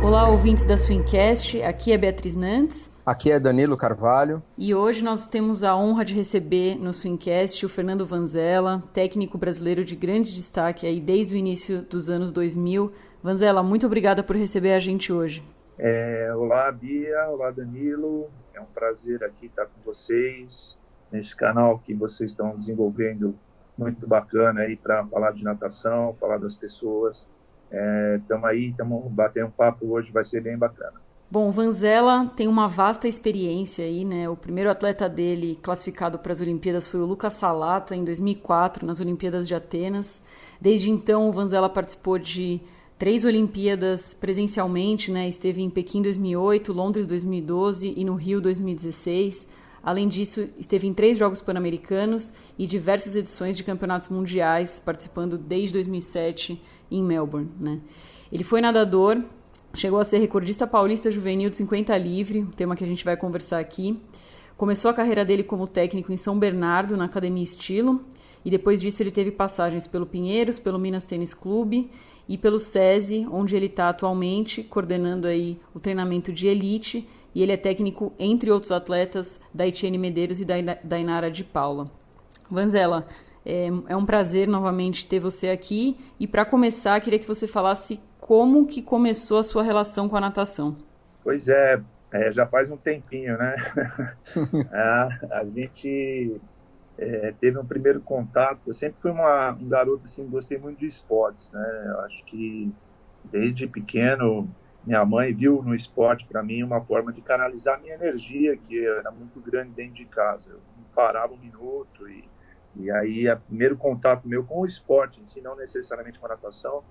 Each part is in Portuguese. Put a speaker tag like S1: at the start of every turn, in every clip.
S1: Olá, ouvintes da Swincast, aqui é Beatriz Nantes.
S2: Aqui é Danilo Carvalho.
S1: E hoje nós temos a honra de receber no Swincast o Fernando Vanzella, técnico brasileiro de grande destaque aí desde o início dos anos 2000. Vanzella, muito obrigada por receber a gente hoje.
S3: Olá, Bia. Olá, Danilo. É um prazer aqui estar com vocês nesse canal que vocês estão desenvolvendo muito bacana aí para falar de natação, falar das pessoas. Estamos batendo um papo hoje, vai ser bem bacana.
S1: Bom, o Vanzella tem uma vasta experiência aí, né? O primeiro atleta dele classificado para as Olimpíadas foi o Lucas Salata, em 2004, nas Olimpíadas de Atenas. Desde então, o Vanzella participou de 3 Olimpíadas presencialmente, né? Esteve em Pequim 2008, Londres 2012 e no Rio 2016. Além disso, esteve em 3 Jogos Pan-Americanos e diversas edições de campeonatos mundiais, participando desde 2007 em Melbourne, né? Ele foi nadador, chegou a ser recordista paulista juvenil de 50 livre, um tema que a gente vai conversar aqui. Começou a carreira dele como técnico em São Bernardo, na Academia Estilo, e depois disso ele teve passagens pelo Pinheiros, pelo Minas Tênis Clube e pelo SESI, onde ele está atualmente coordenando aí o treinamento de elite, e ele é técnico, entre outros atletas, da Etienne Medeiros e da Inara de Paula. Vanzella, é um prazer novamente ter você aqui, e para começar, queria que você falasse como que começou a sua relação com a natação.
S3: Pois já faz um tempinho, né? A gente teve um primeiro contato. Eu sempre fui um garoto, assim, gostei muito de esportes, né? Eu acho que desde pequeno minha mãe viu no esporte, para mim, uma forma de canalizar minha energia, que era muito grande dentro de casa. Eu não parava um minuto e aí o primeiro contato meu com o esporte, em si, não necessariamente com a natação,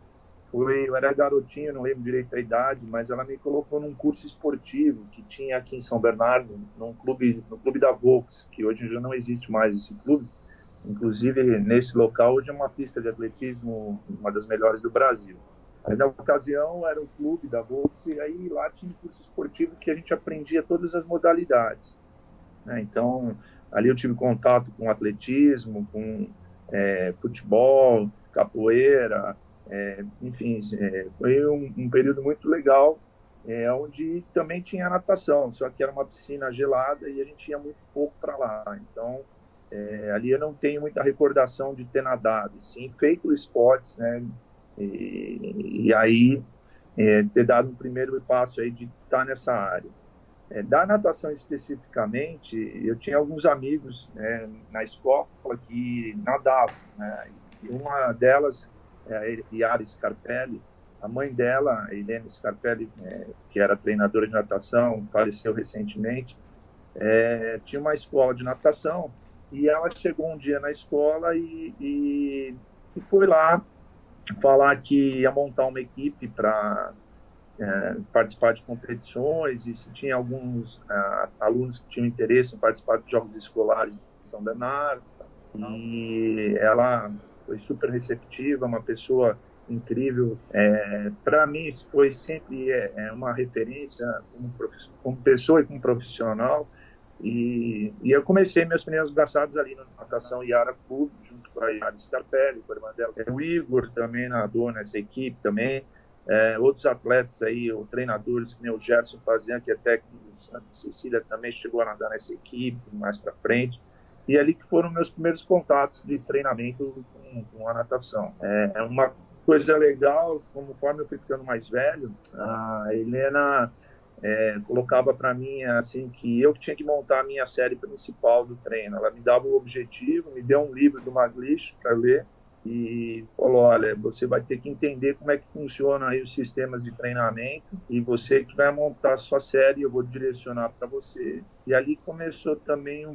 S3: eu era garotinho, não lembro direito a idade, mas ela me colocou num curso esportivo que tinha aqui em São Bernardo, no clube da Volks, que hoje já não existe mais esse clube. Inclusive, nesse local, hoje é uma pista de atletismo, uma das melhores do Brasil. Aí, na ocasião, era o clube da Volks, e aí lá tinha um curso esportivo que a gente aprendia todas as modalidades, né? Então, ali eu tive contato com atletismo, com futebol, capoeira, enfim, foi um período muito legal, onde também tinha natação, só que era uma piscina gelada e a gente ia muito pouco para lá. Então, ali eu não tenho muita recordação de ter nadado, sim feito esportes, né? E aí ter dado um primeiro passo aí de estar nessa área. Da natação especificamente, eu tinha alguns amigos, né, na escola que nadavam, né? E uma delas é a Yara Scarpelli. A mãe dela, a Helena Scarpelli, que era treinadora de natação, faleceu recentemente, tinha uma escola de natação, e ela chegou um dia na escola e foi lá falar que ia montar uma equipe para participar de competições, e se tinha alguns alunos que tinham interesse em participar de jogos escolares de São Bernardo. E ela foi super receptiva, uma pessoa incrível. Para mim, foi sempre uma referência como pessoa e como profissional. E eu comecei meus primeiros braçados ali na natação Yara Clube, junto com a Yara Scarpelli, com a irmã dela. O Igor também nadou nessa equipe também. Outros atletas aí, ou treinadores, que nem o Gerson Fazian, que é técnico do Santa Cecília, também chegou a nadar nessa equipe, mais para frente. E ali que foram meus primeiros contatos de treinamento com a natação. É uma coisa legal, conforme eu fui ficando mais velho, a Helena colocava para mim assim que eu tinha que montar a minha série principal do treino. Ela me dava o objetivo, me deu um livro do Maglish para ler e falou: olha, você vai ter que entender como é que funciona aí os sistemas de treinamento, e você que vai montar a sua série, eu vou direcionar para você. E ali começou também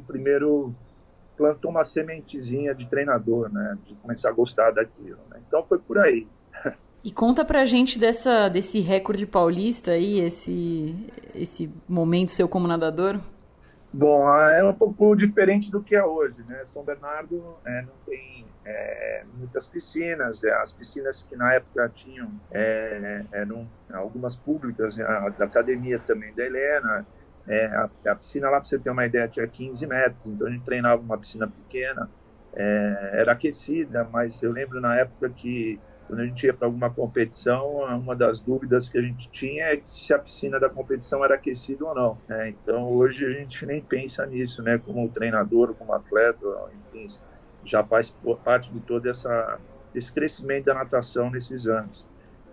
S3: plantou uma sementezinha de treinador, né, de começar a gostar daquilo, né? Então foi por aí.
S1: E conta pra gente desse recorde paulista aí, esse momento seu como nadador.
S3: Bom, é um pouco diferente do que é hoje, né? São Bernardo não tem muitas piscinas. As piscinas que na época tinham eram algumas públicas, da academia também da Helena, A piscina lá, para você ter uma ideia, tinha 15 metros, então a gente treinava uma piscina pequena, era aquecida, mas eu lembro na época que quando a gente ia para alguma competição, uma das dúvidas que a gente tinha é se a piscina da competição era aquecida ou não, né? Então hoje a gente nem pensa nisso, né? Como treinador, como atleta, enfim, já faz parte de todo esse crescimento da natação nesses anos.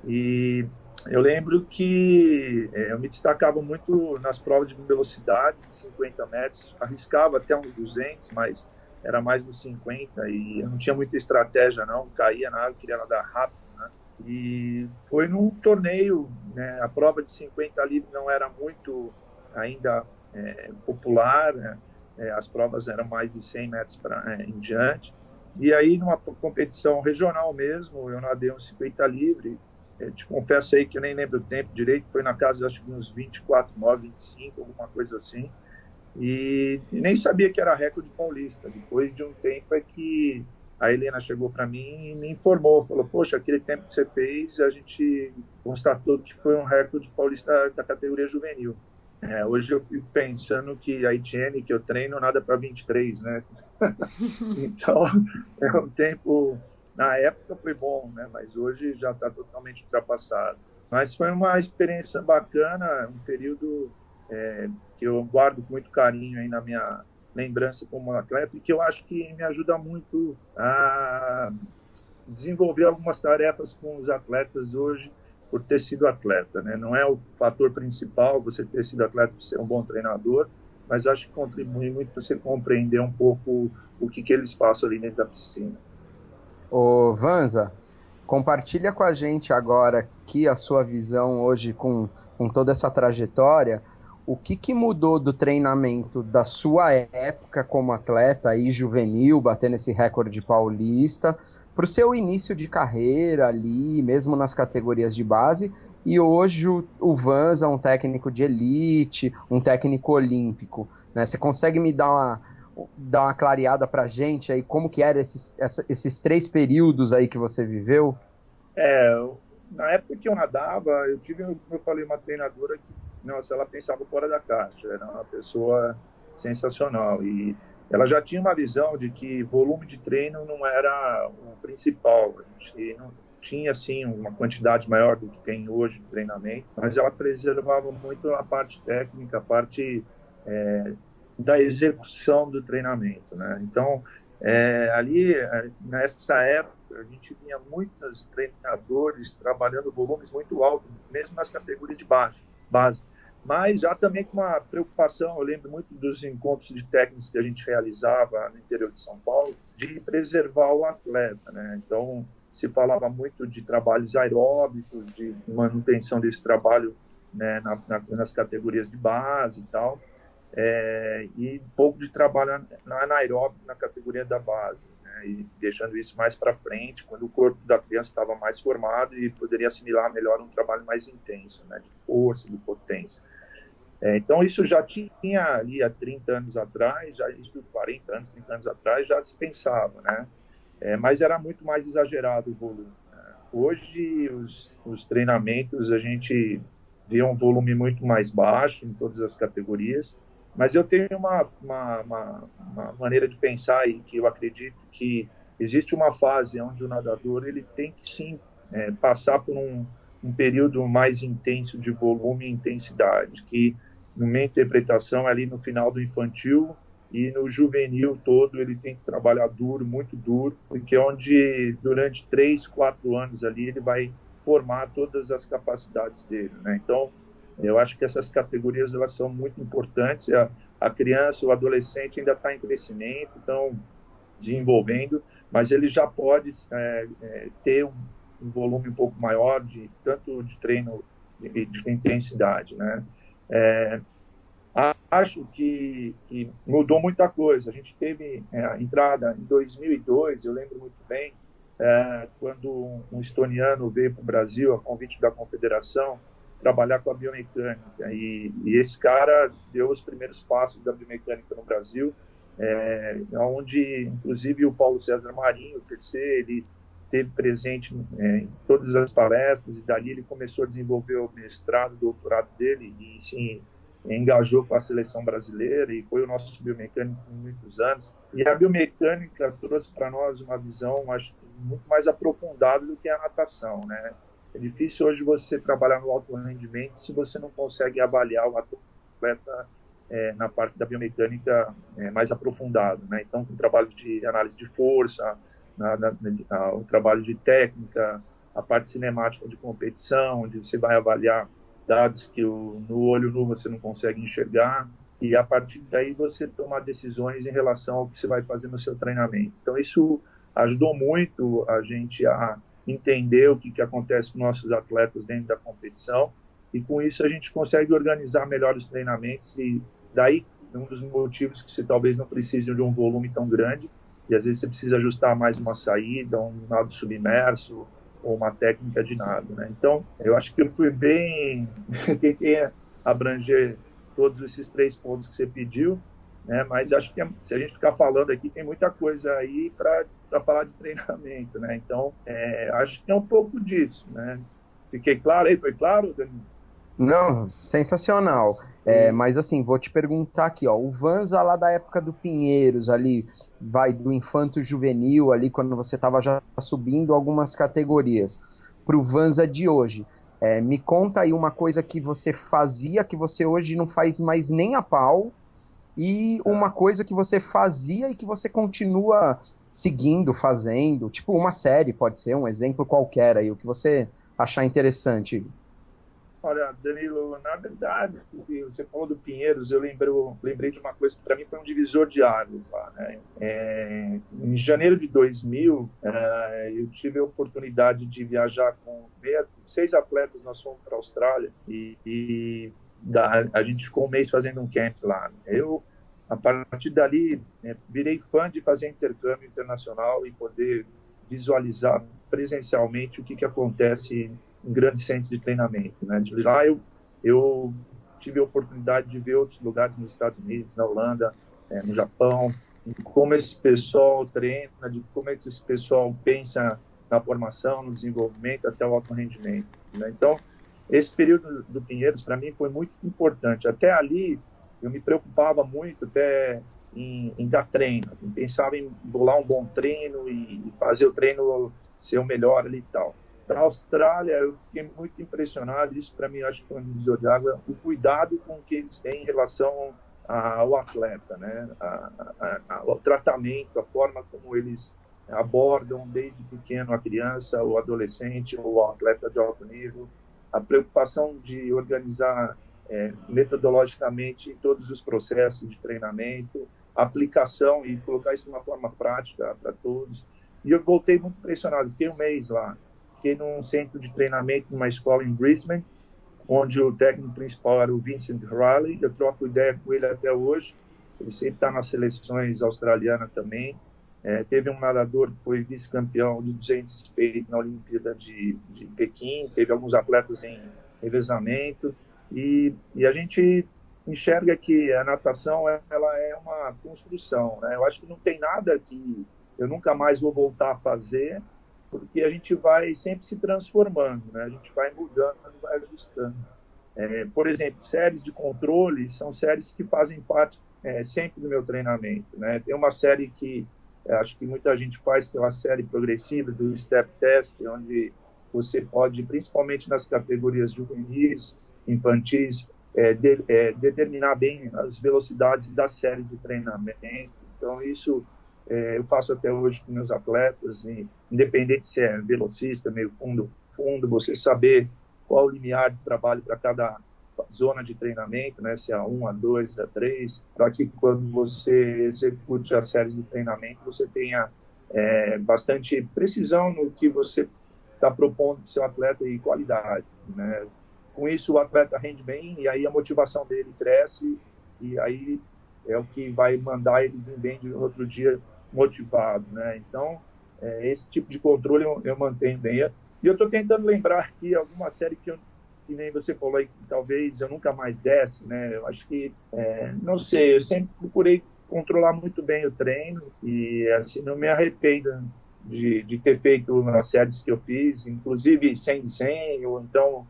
S3: E eu lembro que eu me destacava muito nas provas de velocidade, de 50 metros, arriscava até uns 200, mas era mais nos 50 e eu não tinha muita estratégia não, caía na água, queria nadar rápido, né? E foi num torneio, né? A prova de 50 livre não era muito ainda popular, né? As provas eram mais de 100 metros em diante, e aí numa competição regional mesmo, eu nadei uns 50 livre. Te confesso aí que eu nem lembro o tempo direito, foi na casa, acho que uns 24,9, 25, alguma coisa assim. E nem sabia que era recorde paulista. Depois de um tempo é que a Helena chegou para mim e me informou, falou, poxa, aquele tempo que você fez, a gente constatou que foi um recorde paulista da categoria juvenil. Hoje eu fico pensando que a Etienne, que eu treino, nada para 23, né? Então, é um tempo... Na época foi bom, né? Mas hoje já está totalmente ultrapassado. Mas foi uma experiência bacana, um período que eu guardo com muito carinho aí na minha lembrança como atleta e que eu acho que me ajuda muito a desenvolver algumas tarefas com os atletas hoje por ter sido atleta, né? Não é o fator principal você ter sido atleta de ser um bom treinador, mas acho que contribui muito para você compreender um pouco o que eles passam ali dentro da piscina.
S2: Ô, Vanza, compartilha com a gente agora aqui a sua visão hoje com toda essa trajetória. O que mudou do treinamento da sua época como atleta aí juvenil, batendo esse recorde paulista, para o seu início de carreira ali, mesmo nas categorias de base, e hoje o Vanza, um técnico de elite, um técnico olímpico, né? Você consegue me dar uma clareada para a gente aí como que eram esses 3 períodos aí que você viveu?
S3: Na época que eu nadava, eu tive, como eu falei, uma treinadora que, nossa, ela pensava fora da caixa, era uma pessoa sensacional e ela já tinha uma visão de que volume de treino não era o principal, a gente não tinha, assim, uma quantidade maior do que tem hoje de treinamento, mas ela preservava muito a parte técnica, a parte da execução do treinamento, né? Então, ali, nessa época, a gente tinha muitos treinadores trabalhando volumes muito altos, mesmo nas categorias de base. Mas já também com uma preocupação, eu lembro muito dos encontros de técnicos que a gente realizava no interior de São Paulo, de preservar o atleta, né? Então, se falava muito de trabalhos aeróbicos, de manutenção desse trabalho, né, nas categorias de base e tal, e pouco de trabalho na anaeróbico, na categoria da base, né, e deixando isso mais para frente, quando o corpo da criança estava mais formado e poderia assimilar melhor um trabalho mais intenso, né, de força, de potência. Então, isso já tinha ali há 30 anos atrás, já isso 40 anos, 30 anos atrás, já se pensava, né? Mas era muito mais exagerado o volume, né? Hoje, os treinamentos, a gente vê um volume muito mais baixo em todas as categorias, mas eu tenho uma maneira de pensar aí que eu acredito que existe uma fase onde o nadador ele tem que sim passar por um período mais intenso de volume e intensidade, que na minha interpretação ali no final do infantil e no juvenil todo ele tem que trabalhar duro, muito duro, porque é onde durante 3, 4 anos ali ele vai formar todas as capacidades dele, né? Então, eu acho que essas categorias elas são muito importantes. A criança, o adolescente ainda está em crescimento, estão desenvolvendo, mas ele já pode ter um volume um pouco maior tanto de treino de intensidade, né? Acho que mudou muita coisa. A gente teve a entrada em 2002, eu lembro muito bem, quando um estoniano veio para o Brasil a convite da Confederação trabalhar com a biomecânica, e esse cara deu os primeiros passos da biomecânica no Brasil, onde inclusive o Paulo César Marinho, o PC, ele esteve presente em todas as palestras, e dali ele começou a desenvolver o mestrado, o doutorado dele, e sim, engajou com a seleção brasileira e foi o nosso biomecânico por muitos anos. E a biomecânica trouxe para nós uma visão, acho, muito mais aprofundada do que a natação, né? É difícil hoje você trabalhar no alto rendimento se você não consegue avaliar o atleta na parte da biomecânica mais aprofundado, né? Então, com o trabalho de análise de força, o trabalho de técnica, a parte cinemática de competição, onde você vai avaliar dados que no olho nu você não consegue enxergar, e a partir daí você tomar decisões em relação ao que você vai fazer no seu treinamento. Então, isso ajudou muito a gente a entender o que acontece com nossos atletas dentro da competição, e com isso a gente consegue organizar melhor os treinamentos, e daí um dos motivos que você talvez não precise de um volume tão grande, e às vezes você precisa ajustar mais uma saída, um nado submerso, ou uma técnica de nado, né? Então, eu acho que eu fui bem... tentei abranger todos esses 3 pontos que você pediu, né? Mas acho que se a gente ficar falando aqui, tem muita coisa aí para falar de treinamento, né? Então, acho que é um pouco disso, né? Fiquei claro aí? Foi claro, Danilo?
S2: Não, sensacional. Mas assim, vou te perguntar aqui, ó, o Vanza lá da época do Pinheiros, ali, vai do infanto juvenil, ali quando você estava já subindo algumas categorias, para o Vanza de hoje. Me conta aí uma coisa que você fazia, que você hoje não faz mais nem a pau, e uma coisa que você fazia e que você continua seguindo, fazendo, tipo uma série, pode ser, um exemplo qualquer aí, o que você achar interessante.
S3: Olha, Danilo, na verdade, você falou do Pinheiros, eu lembrei de uma coisa que para mim foi um divisor de águas lá, né? Em janeiro de 2000, eu tive a oportunidade de viajar com 6 atletas, nós fomos para a Austrália a gente ficou um mês fazendo um camp lá. Eu, a partir dali, virei fã de fazer intercâmbio internacional e poder visualizar presencialmente o que acontece em grandes centros de treinamento, né? De lá eu tive a oportunidade de ver outros lugares nos Estados Unidos, na Holanda, no Japão, como esse pessoal treina, de como é que esse pessoal pensa na formação, no desenvolvimento, até o alto rendimento, né? Então, esse período do Pinheiros, para mim, foi muito importante. Até ali, eu me preocupava muito até em dar treino, eu pensava em bolar um bom treino e fazer o treino ser o melhor ali e tal. Da Austrália, eu fiquei muito impressionado, isso para mim acho que foi um divisor de água, o cuidado com que eles têm em relação ao atleta, né? Ao tratamento, a forma como eles abordam desde pequeno a criança, o adolescente, ou o atleta de alto nível, a preocupação de organizar metodologicamente todos os processos de treinamento, aplicação e colocar isso de uma forma prática para todos. E eu voltei muito impressionado, fiquei um mês lá. Fiquei num centro de treinamento, numa escola em Brisbane, onde o técnico principal era o Vincent Riley. Eu troco ideia com ele até hoje. Ele sempre está nas seleções australianas também. Teve um nadador que foi vice-campeão de 200 peito na Olimpíada de Pequim. Teve alguns atletas em revezamento. E a gente enxerga que a natação ela é uma construção, né? Eu acho que não tem nada que eu nunca mais vou voltar a fazer, porque a gente vai sempre se transformando, né? A gente vai mudando, vai ajustando. Por exemplo, séries de controle são séries que fazem parte sempre do meu treinamento, né? Tem uma série que acho que muita gente faz, que é uma série progressiva do Step Test, onde você pode, principalmente nas categorias juvenis, infantis, determinar bem as velocidades das séries de treinamento. Então, isso eu faço até hoje com meus atletas, independente se é velocista, meio fundo, você saber qual o limiar de trabalho para cada zona de treinamento, né? Se é A1, A2, A3, para que quando você execute as séries de treinamento, você tenha bastante precisão no que você está propondo para o seu atleta e qualidade, né? Com isso, o atleta rende bem e aí a motivação dele cresce e aí é o que vai mandar ele vir bem de outro dia motivado, né? Então, esse tipo de controle eu mantenho bem. E eu estou tentando lembrar aqui alguma série que nem você falou aí, que talvez eu nunca mais desse, né? Eu acho que, não sei, eu sempre procurei controlar muito bem o treino e, assim, não me arrependo de ter feito nas séries que eu fiz, inclusive 100 de 100, ou então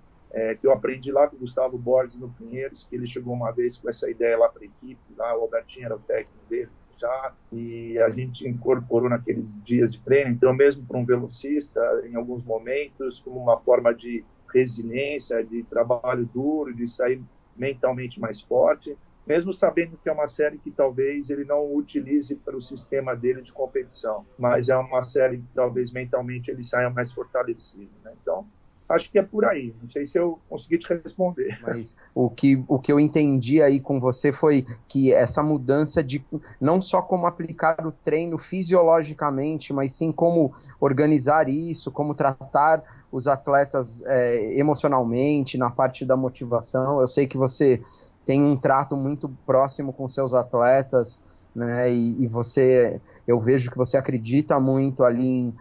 S3: que eu aprendi lá com o Gustavo Borges no Pinheiros, que ele chegou uma vez com essa ideia lá para a equipe, lá o Albertinho era o técnico dele já, e a gente incorporou naqueles dias de treino, então mesmo para um velocista, em alguns momentos, como uma forma de resiliência, de trabalho duro, de sair mentalmente mais forte, mesmo sabendo que é uma série que talvez ele não utilize para o sistema dele de competição, mas é uma série que talvez mentalmente ele saia mais fortalecido, né? Então, acho que é por aí. Não sei se eu consegui te responder.
S2: Mas o que eu entendi aí com você foi que essa mudança de não só como aplicar o treino fisiologicamente, mas sim como organizar isso, como tratar os atletas emocionalmente, na parte da motivação. Eu sei que você tem um trato muito próximo com seus atletas, né? E eu vejo que você acredita muito ali em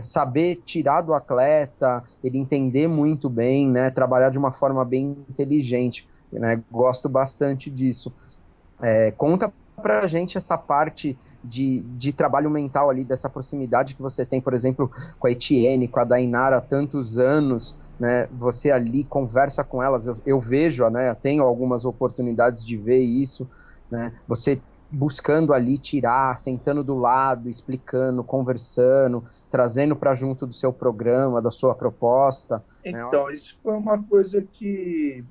S2: saber tirar do atleta, ele entender muito bem, né? Trabalhar de uma forma bem inteligente, né? Gosto bastante disso. Conta pra gente essa parte de trabalho mental ali, dessa proximidade que você tem, por exemplo, com a Etienne, com a Dainara há tantos anos, né? Você ali conversa com elas, eu vejo, né? Tenho algumas oportunidades de ver isso, né? Você buscando ali tirar, sentando do lado, explicando, conversando, trazendo para junto do seu programa, da sua proposta.
S3: Então, isso foi uma coisa que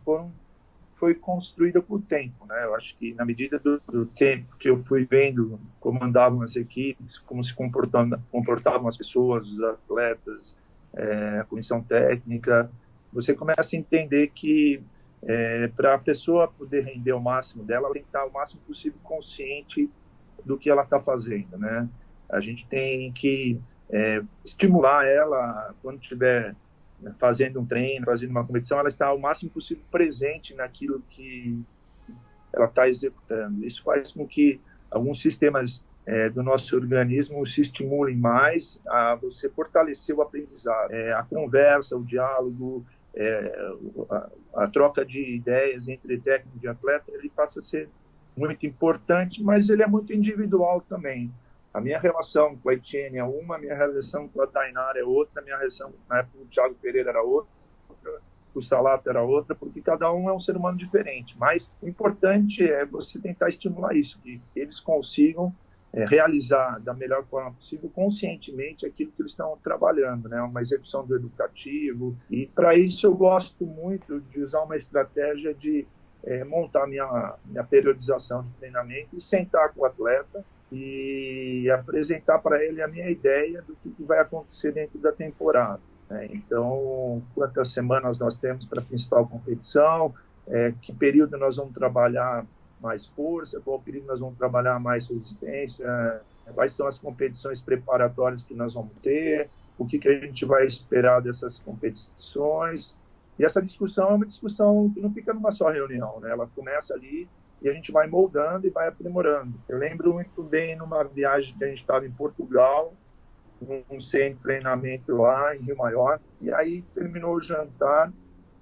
S3: foi construída com o tempo, né? Eu acho que na medida do tempo que eu fui vendo como andavam as equipes, como se comportavam as pessoas, os atletas, a comissão técnica, você começa a entender que para a pessoa poder render o máximo dela, ela tem que estar o máximo possível consciente do que ela está fazendo, né? A gente tem que estimular ela quando estiver fazendo um treino, fazendo uma competição, ela está o máximo possível presente naquilo que ela está executando. Isso faz com que alguns sistemas do nosso organismo se estimulem mais a você fortalecer o aprendizado, a conversa, o diálogo, a troca de ideias entre técnico e atleta, ele passa a ser muito importante, mas ele é muito individual também. A minha relação com a Etienne é uma, a minha relação com a Dainara é outra, a minha relação na época com o Thiago Pereira era outra, com o Salata era outra, porque cada um é um ser humano diferente. Mas o importante é você tentar estimular isso, que eles consigam realizar da melhor forma possível, conscientemente, aquilo que eles estão trabalhando, né? Uma execução do educativo. E para isso eu gosto muito de usar uma estratégia de montar minha periodização de treinamento e sentar com o atleta e apresentar para ele a minha ideia do que vai acontecer dentro da temporada, né? Então, quantas semanas nós temos para a principal competição, que período nós vamos trabalhar mais força, qual período nós vamos trabalhar mais resistência, quais são as competições preparatórias que nós vamos ter, o que a gente vai esperar dessas competições. E essa discussão é uma discussão que não fica numa só reunião, né? Ela começa ali e a gente vai moldando e vai aprimorando. Eu lembro muito bem numa viagem que a gente estava em Portugal, num centro de treinamento lá em Rio Maior, e aí terminou o jantar,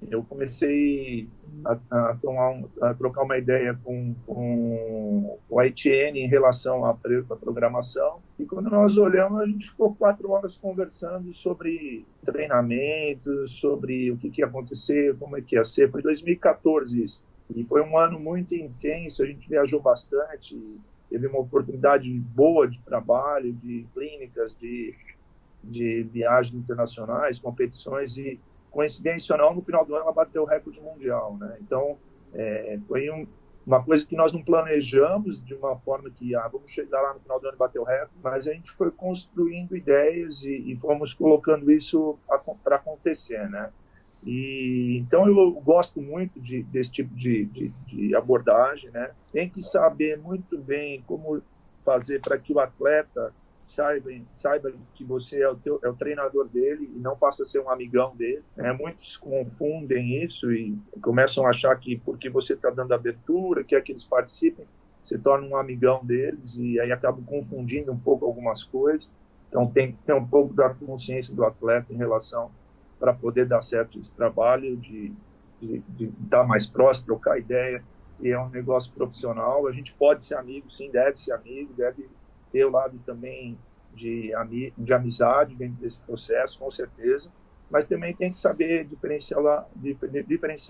S3: eu comecei a trocar uma ideia com a Etienne em relação à programação, e quando nós olhamos, a gente ficou 4 horas conversando sobre treinamentos, sobre o que ia acontecer, como é que ia ser. Foi 2014 isso. E foi um ano muito intenso, a gente viajou bastante, teve uma oportunidade boa de trabalho, de clínicas, de viagens internacionais, competições, e coincidência ou não, no final do ano ela bateu o recorde mundial, né? Então, foi uma coisa que nós não planejamos de uma forma que vamos chegar lá no final do ano e bater o recorde, mas a gente foi construindo ideias e fomos colocando isso para acontecer, né? E então eu gosto muito desse tipo de abordagem, né? Tem que saber muito bem como fazer para que o atleta saiba que você é o treinador dele e não passa a ser um amigão dele, né? Muitos confundem isso e começam a achar que porque você está dando abertura, quer que eles participem, se torna um amigão deles, e aí acabam confundindo um pouco algumas coisas. Então tem que ter um pouco da consciência do atleta em relação para poder dar certo esse trabalho, de estar mais próximo, trocar ideia, e é um negócio profissional. A gente pode ser amigo, sim, deve ser amigo, deve ter o lado também de amizade dentro desse processo, com certeza, mas também tem que saber diferenciar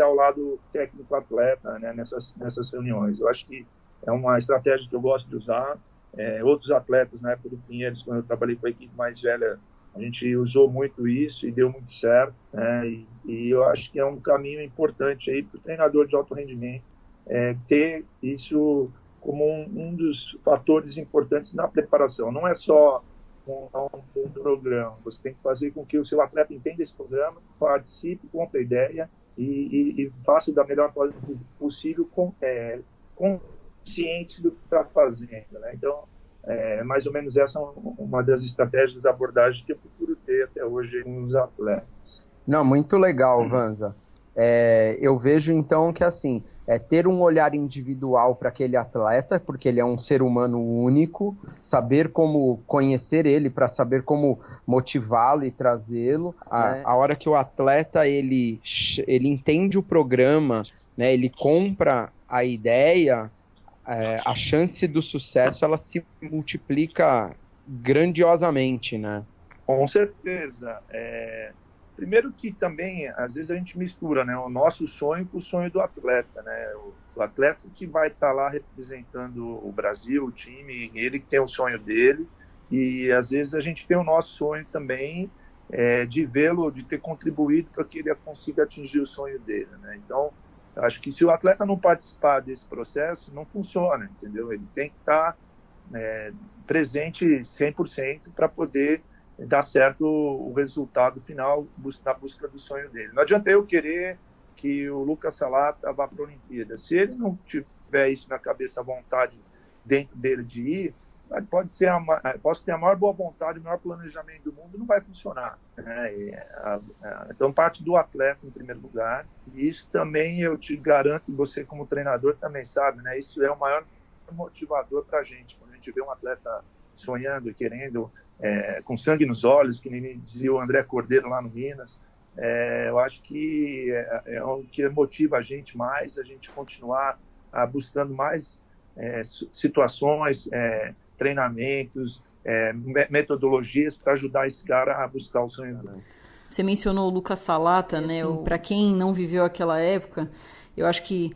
S3: o lado técnico-atleta, né, nessas reuniões. Eu acho que é uma estratégia que eu gosto de usar. Outros atletas, na época do Pinheiros, quando eu trabalhei com a equipe mais velha, a gente usou muito isso e deu muito certo, né? E eu acho que é um caminho importante aí para o treinador de alto rendimento ter isso como um dos fatores importantes na preparação. Não é só um programa, você tem que fazer com que o seu atleta entenda esse programa, participe, compre a ideia e faça da melhor forma possível, consciente do que está fazendo, né? Então, mais ou menos essa é uma das estratégias, abordagens que eu procuro ter até hoje com os atletas.
S2: Não, muito legal, Vanza. Eu vejo então que assim, ter um olhar individual para aquele atleta, porque ele é um ser humano único, saber como conhecer ele para saber como motivá-lo e trazê-lo. A hora que o atleta ele entende o programa, né, ele compra a ideia, a chance do sucesso ela se multiplica grandiosamente, né?
S3: Com certeza. Primeiro que também, às vezes a gente mistura, né, o nosso sonho com o sonho do atleta, né? O atleta que vai estar lá representando o Brasil, o time, ele que tem o sonho dele, e às vezes a gente tem o nosso sonho também de vê-lo, de ter contribuído para que ele consiga atingir o sonho dele, né? Então, eu acho que se o atleta não participar desse processo, não funciona, entendeu? Ele tem que estar presente 100% para poder dar certo o resultado final na busca do sonho dele. Não adianta eu querer que o Lucas Salata vá para a Olimpíada. Se ele não tiver isso na cabeça, a vontade dentro dele de ir, posso ter a maior boa vontade, o maior planejamento do mundo, não vai funcionar, né? Então parte do atleta em primeiro lugar, e isso também eu te garanto, você como treinador também sabe, né? Isso é o maior motivador para a gente, quando a gente vê um atleta sonhando e querendo, com sangue nos olhos, que nem dizia o André Cordeiro lá no Minas. Eu acho que é o que motiva a gente mais, a gente continuar buscando mais situações, treinamentos, metodologias para ajudar esse cara a buscar o sonho dele.
S1: Você mencionou o Lucas Salata, né? Para quem não viveu aquela época, eu acho que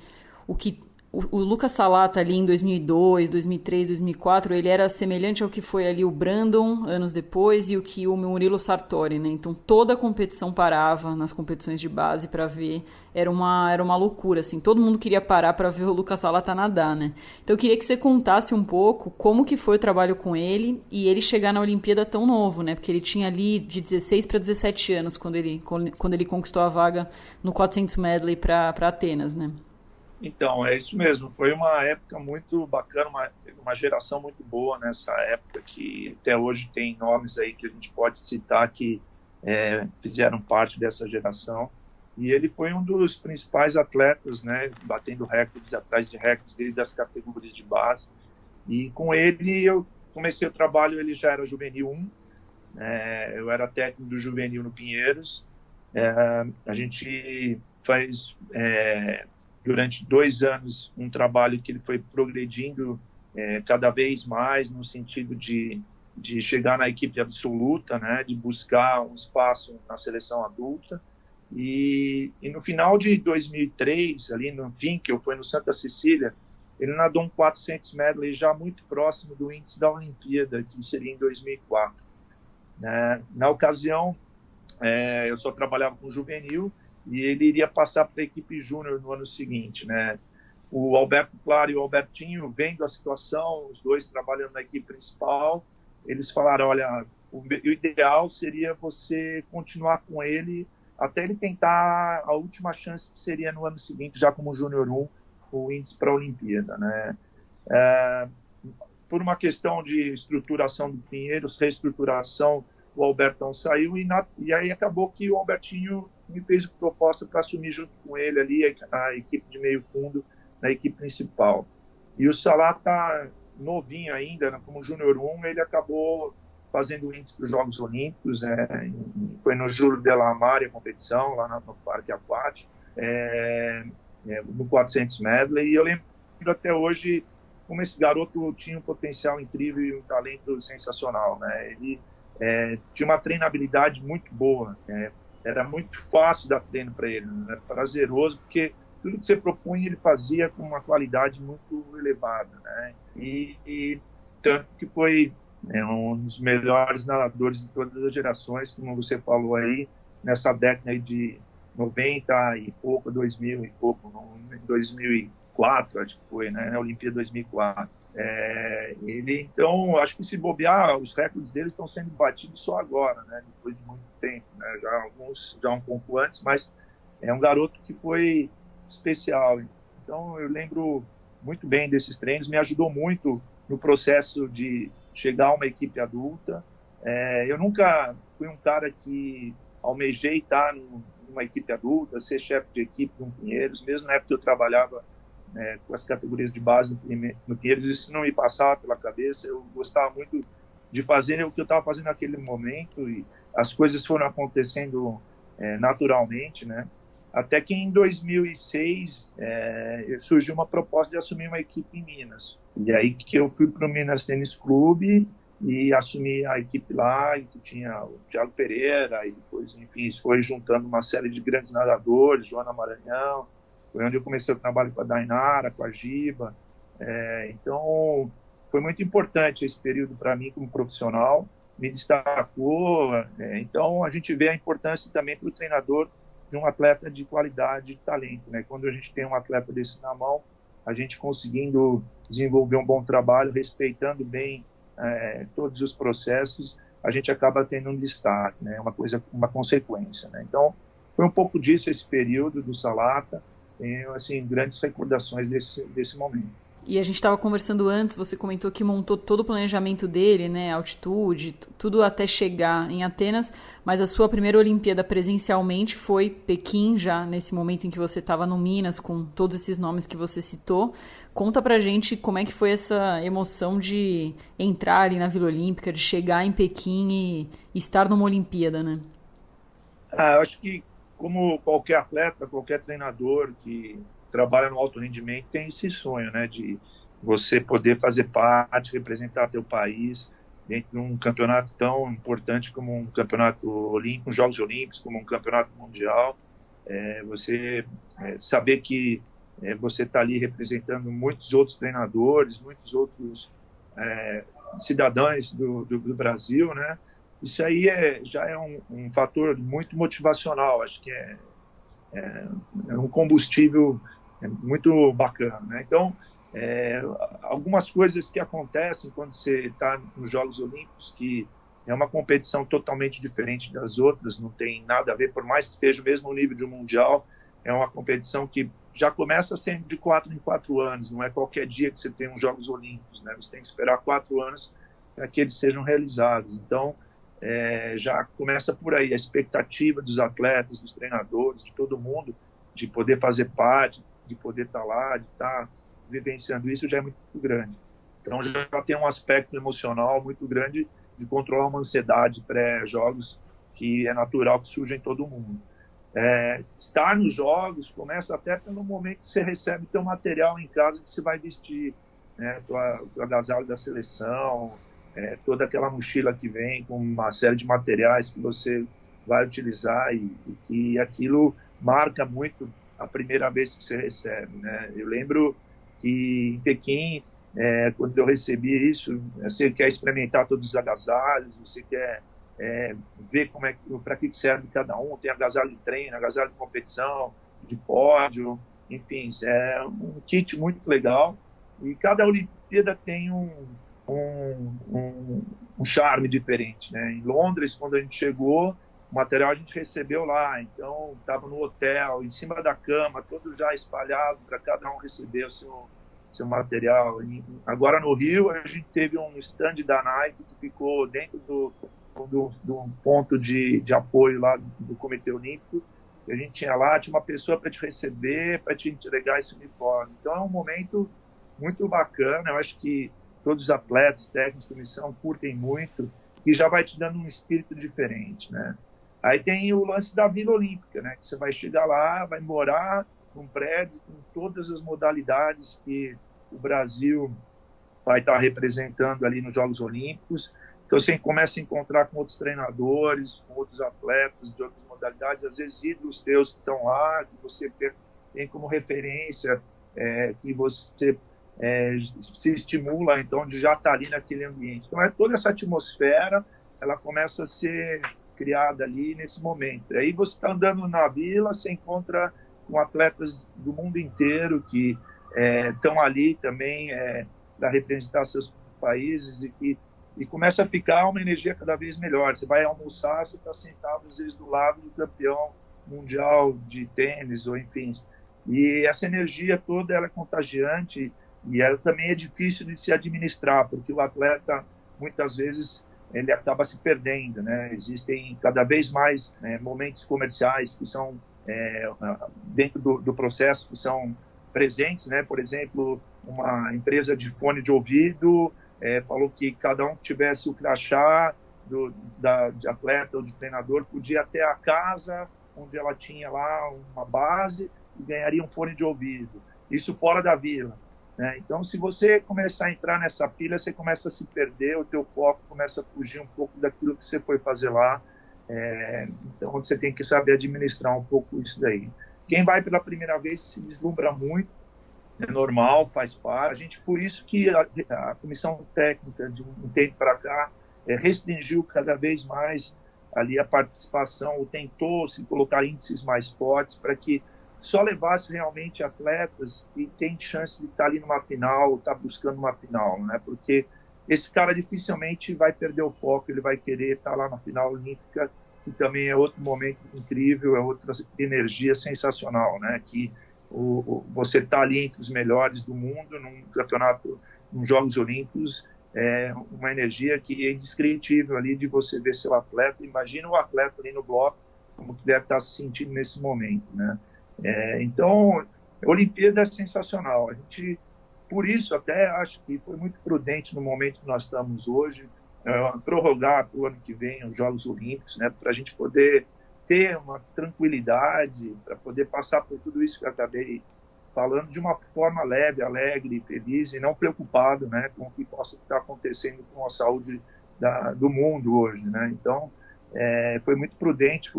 S1: o Lucas Salata ali em 2002, 2003, 2004, ele era semelhante ao que foi ali o Brandon anos depois e o que o Murilo Sartori, né? Então toda a competição parava nas competições de base para ver, era uma loucura, assim, todo mundo queria parar para ver o Lucas Salata nadar, né? Então eu queria que você contasse um pouco como que foi o trabalho com ele e ele chegar na Olimpíada tão novo, né? Porque ele tinha ali de 16 para 17 anos quando ele conquistou a vaga no 400 medley para Atenas, né?
S3: Então, é isso mesmo. Foi uma época muito bacana, uma geração muito boa nessa época, que até hoje tem nomes aí que a gente pode citar que fizeram parte dessa geração. E ele foi um dos principais atletas, né, batendo recordes atrás de recordes desde as categorias de base. E com ele eu comecei o trabalho, ele já era juvenil 1, eu era técnico do juvenil no Pinheiros. A gente faz... durante 2 anos, um trabalho que ele foi progredindo cada vez mais no sentido de chegar na equipe absoluta, né, de buscar um espaço na seleção adulta. E no final de 2003, ali no fim, que eu fui no Santa Cecília, ele nadou um 400 medley já muito próximo do índice da Olimpíada, que seria em 2004. Na ocasião, eu só trabalhava com juvenil, e ele iria passar para a equipe júnior no ano seguinte, né? O Alberto Claro e o Albertinho, vendo a situação, os dois trabalhando na equipe principal, eles falaram, olha, o ideal seria você continuar com ele até ele tentar a última chance, que seria no ano seguinte, já como júnior 1, o índice para a Olimpíada, né? Por uma questão de estruturação do Pinheiros, reestruturação, o Albertão saiu e aí acabou que o Albertinho me fez proposta para assumir junto com ele ali a equipe de meio fundo na equipe principal. E o Salata, novinho ainda, né, como Júnior 1, ele acabou fazendo o índice para os Jogos Olímpicos, foi no Júlio de la Mare a competição, lá no Parque Aquático, no 400 medley, e eu lembro até hoje como esse garoto tinha um potencial incrível e um talento sensacional, né? Ele tinha uma treinabilidade muito boa, era muito fácil dar treino para ele, né? Era prazeroso, porque tudo que você propunha ele fazia com uma qualidade muito elevada, né? E tanto que foi um dos melhores nadadores de todas as gerações, como você falou aí, nessa década aí de 90 e pouco, 2000 e pouco, 2004, acho que foi, né? Na Olimpíada 2004. Ele, então, acho que se bobear, os recordes deles estão sendo batidos só agora, né? Depois de muito tempo, né? Alguns já um pouco antes, mas é um garoto que foi especial. Então, eu lembro muito bem desses treinos, me ajudou muito no processo de chegar a uma equipe adulta. Eu nunca fui um cara que almejei estar numa equipe adulta, ser chefe de equipe no Pinheiros, mesmo na época que eu trabalhava com as categorias de base no Pinheiros, isso não me passava pela cabeça. Eu gostava muito de fazer o que eu estava fazendo naquele momento, e as coisas foram acontecendo naturalmente, né? Até que em 2006 surgiu uma proposta de assumir uma equipe em Minas. E aí que eu fui para o Minas Tênis Clube e assumi a equipe lá, em que tinha o Thiago Pereira, e depois, enfim, foi juntando uma série de grandes nadadores, Joana Maranhão. Foi onde eu comecei o trabalho com a Dainara, com a Giba. Então, foi muito importante esse período para mim como profissional, me destacou. Então, a gente vê a importância também para o treinador de um atleta de qualidade e talento, né? Quando a gente tem um atleta desse na mão, a gente conseguindo desenvolver um bom trabalho, respeitando bem todos os processos, a gente acaba tendo um destaque, né? Uma consequência, né? Então, foi um pouco disso esse período do Salata. Tenho, assim, grandes recordações desse momento.
S1: E a gente estava conversando antes, você comentou que montou todo o planejamento dele, né, altitude, tudo até chegar em Atenas, mas a sua primeira Olimpíada presencialmente foi Pequim, já nesse momento em que você estava no Minas, com todos esses nomes que você citou. Conta pra gente como é que foi essa emoção de entrar ali na Vila Olímpica, de chegar em Pequim e estar numa Olimpíada, né?
S3: Eu acho que, como qualquer atleta, qualquer treinador que trabalha no alto rendimento tem esse sonho, né, de você poder fazer parte, representar teu país dentro de um campeonato tão importante como um campeonato olímpico, uns Jogos Olímpicos, como um campeonato mundial. Você saber que você está ali representando muitos outros treinadores, muitos outros cidadãos do Brasil, né? Isso aí já é um fator muito motivacional. Acho que é um combustível muito bacana, né? Então, algumas coisas que acontecem quando você está nos Jogos Olímpicos, que é uma competição totalmente diferente das outras, não tem nada a ver, por mais que seja o mesmo nível de um mundial, é uma competição que já começa sendo de 4 em 4 anos, não é qualquer dia que você tem uns Jogos Olímpicos, né? Você tem que esperar 4 anos para que eles sejam realizados. Então, já começa por aí a expectativa dos atletas, dos treinadores, de todo mundo, de poder fazer parte, de poder estar lá, de estar vivenciando isso, já é muito grande. Então já tem um aspecto emocional muito grande de controlar uma ansiedade pré-jogos que é natural que surja em todo mundo. Estar nos jogos começa até pelo momento que você recebe teu material em casa que você vai vestir, né? O agasalho da seleção, toda aquela mochila que vem com uma série de materiais que você vai utilizar e que aquilo marca muito a primeira vez que você recebe, né? Eu lembro que em Pequim, quando eu recebi isso, você quer experimentar todos os agasalhos, você quer ver para que serve cada um. Tem agasalho de treino, agasalho de competição, de pódio, enfim, é um kit muito legal. E cada Olimpíada tem um charme diferente, né? Em Londres, quando a gente chegou, o material a gente recebeu lá, então estava no hotel, em cima da cama, todo já espalhado para cada um receber o seu material. E agora no Rio, a gente teve um stand da Nike que ficou dentro do ponto de apoio lá do Comitê Olímpico, que a gente tinha lá, tinha uma pessoa para te receber, para te entregar esse uniforme. Então é um momento muito bacana, eu acho que todos os atletas, técnicos, comissão curtem muito, e já vai te dando um espírito diferente, né? Aí tem o lance da Vila Olímpica, né? Que você vai chegar lá, vai morar num prédio com todas as modalidades que o Brasil vai estar representando ali nos Jogos Olímpicos. Então você começa a encontrar com outros treinadores, com outros atletas de outras modalidades modalidades, às vezes ídolos teus que estão lá, que você tem como referência, que você se estimula, então, de já estar ali naquele ambiente. Então, toda essa atmosfera, ela começa a ser criada ali nesse momento. Aí você está andando na vila, você encontra com atletas do mundo inteiro que estão ali também para representar seus países e começa a ficar uma energia cada vez melhor. Você vai almoçar, você está sentado às vezes do lado do campeão mundial de tênis, ou enfim. E essa energia toda ela é contagiante e ela também é difícil de se administrar, porque o atleta muitas vezes ele acaba se perdendo, né? Existem cada vez mais momentos comerciais que são dentro do processo, que são presentes, né? Por exemplo, uma empresa de fone de ouvido falou que cada um que tivesse o crachá de atleta ou de treinador podia ir até a casa onde ela tinha lá uma base e ganharia um fone de ouvido. Isso fora da vila, né? Então, se você começar a entrar nessa pilha, você começa a se perder, o teu foco começa a fugir um pouco daquilo que você foi fazer lá. Então, você tem que saber administrar um pouco isso daí. Quem vai pela primeira vez se deslumbra muito, é normal, faz parte. Por isso que a comissão técnica, de um tempo para cá, restringiu cada vez mais ali a participação, ou tentou se colocar índices mais fortes para que só levasse realmente atletas que têm chance de estar ali numa final, ou estar buscando uma final, né? Porque esse cara dificilmente vai perder o foco, ele vai querer estar lá na final olímpica, que também é outro momento incrível, é outra energia sensacional, né? Que você está ali entre os melhores do mundo num campeonato, nos Jogos Olímpicos, é uma energia que é indescritível ali de você ver seu atleta. Imagina o atleta ali no bloco, como que deve estar se sentindo nesse momento, né? Então, a Olimpíada é sensacional. A gente, por isso, até acho que foi muito prudente no momento que nós estamos hoje, prorrogar para o ano que vem os Jogos Olímpicos, né? Para a gente poder ter uma tranquilidade, para poder passar por tudo isso que eu acabei falando de uma forma leve, alegre, feliz e não preocupado, né, com o que possa estar acontecendo com a saúde do mundo hoje, né? Então, foi muito prudente,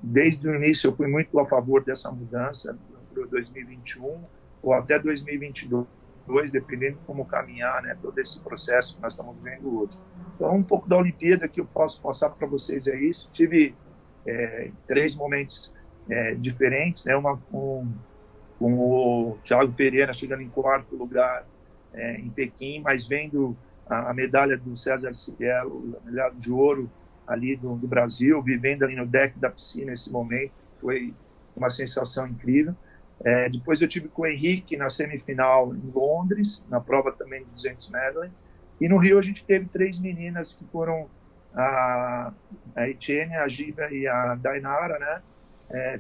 S3: desde o início eu fui muito a favor dessa mudança para 2021 ou até 2022, dependendo de como caminhar, né, todo esse processo que nós estamos vivendo hoje. Então, um pouco da Olimpíada que eu posso passar para vocês é isso. Tive 3 momentos diferentes, né? Uma com o Thiago Pereira chegando em 4º lugar em Pequim, mas vendo a medalha do César Cielo, a medalha de ouro ali do Brasil, vivendo ali no deck da piscina esse momento, foi uma sensação incrível. Depois eu tive com o Henrique na semifinal em Londres, na prova também de 200 medley, e no Rio a gente teve 3 meninas que foram a Etienne, a Giba e a Dainara, né?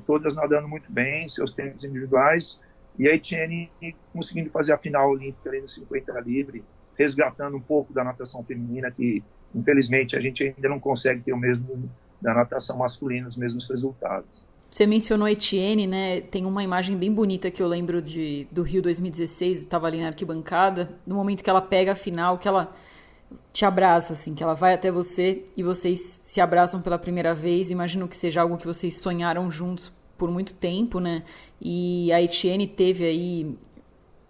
S3: Todas nadando muito bem, seus tempos individuais, e a Etienne conseguindo fazer a final olímpica ali no 50 livre, resgatando um pouco da natação feminina, que infelizmente a gente ainda não consegue ter o mesmo da natação masculina, os mesmos resultados.
S1: Você mencionou a Etienne, né? Tem uma imagem bem bonita que eu lembro do Rio 2016, estava ali na arquibancada, no momento que ela pega a final, que ela te abraça, assim, que ela vai até você e vocês se abraçam pela primeira vez. Imagino que seja algo que vocês sonharam juntos por muito tempo, né? E a Etienne teve aí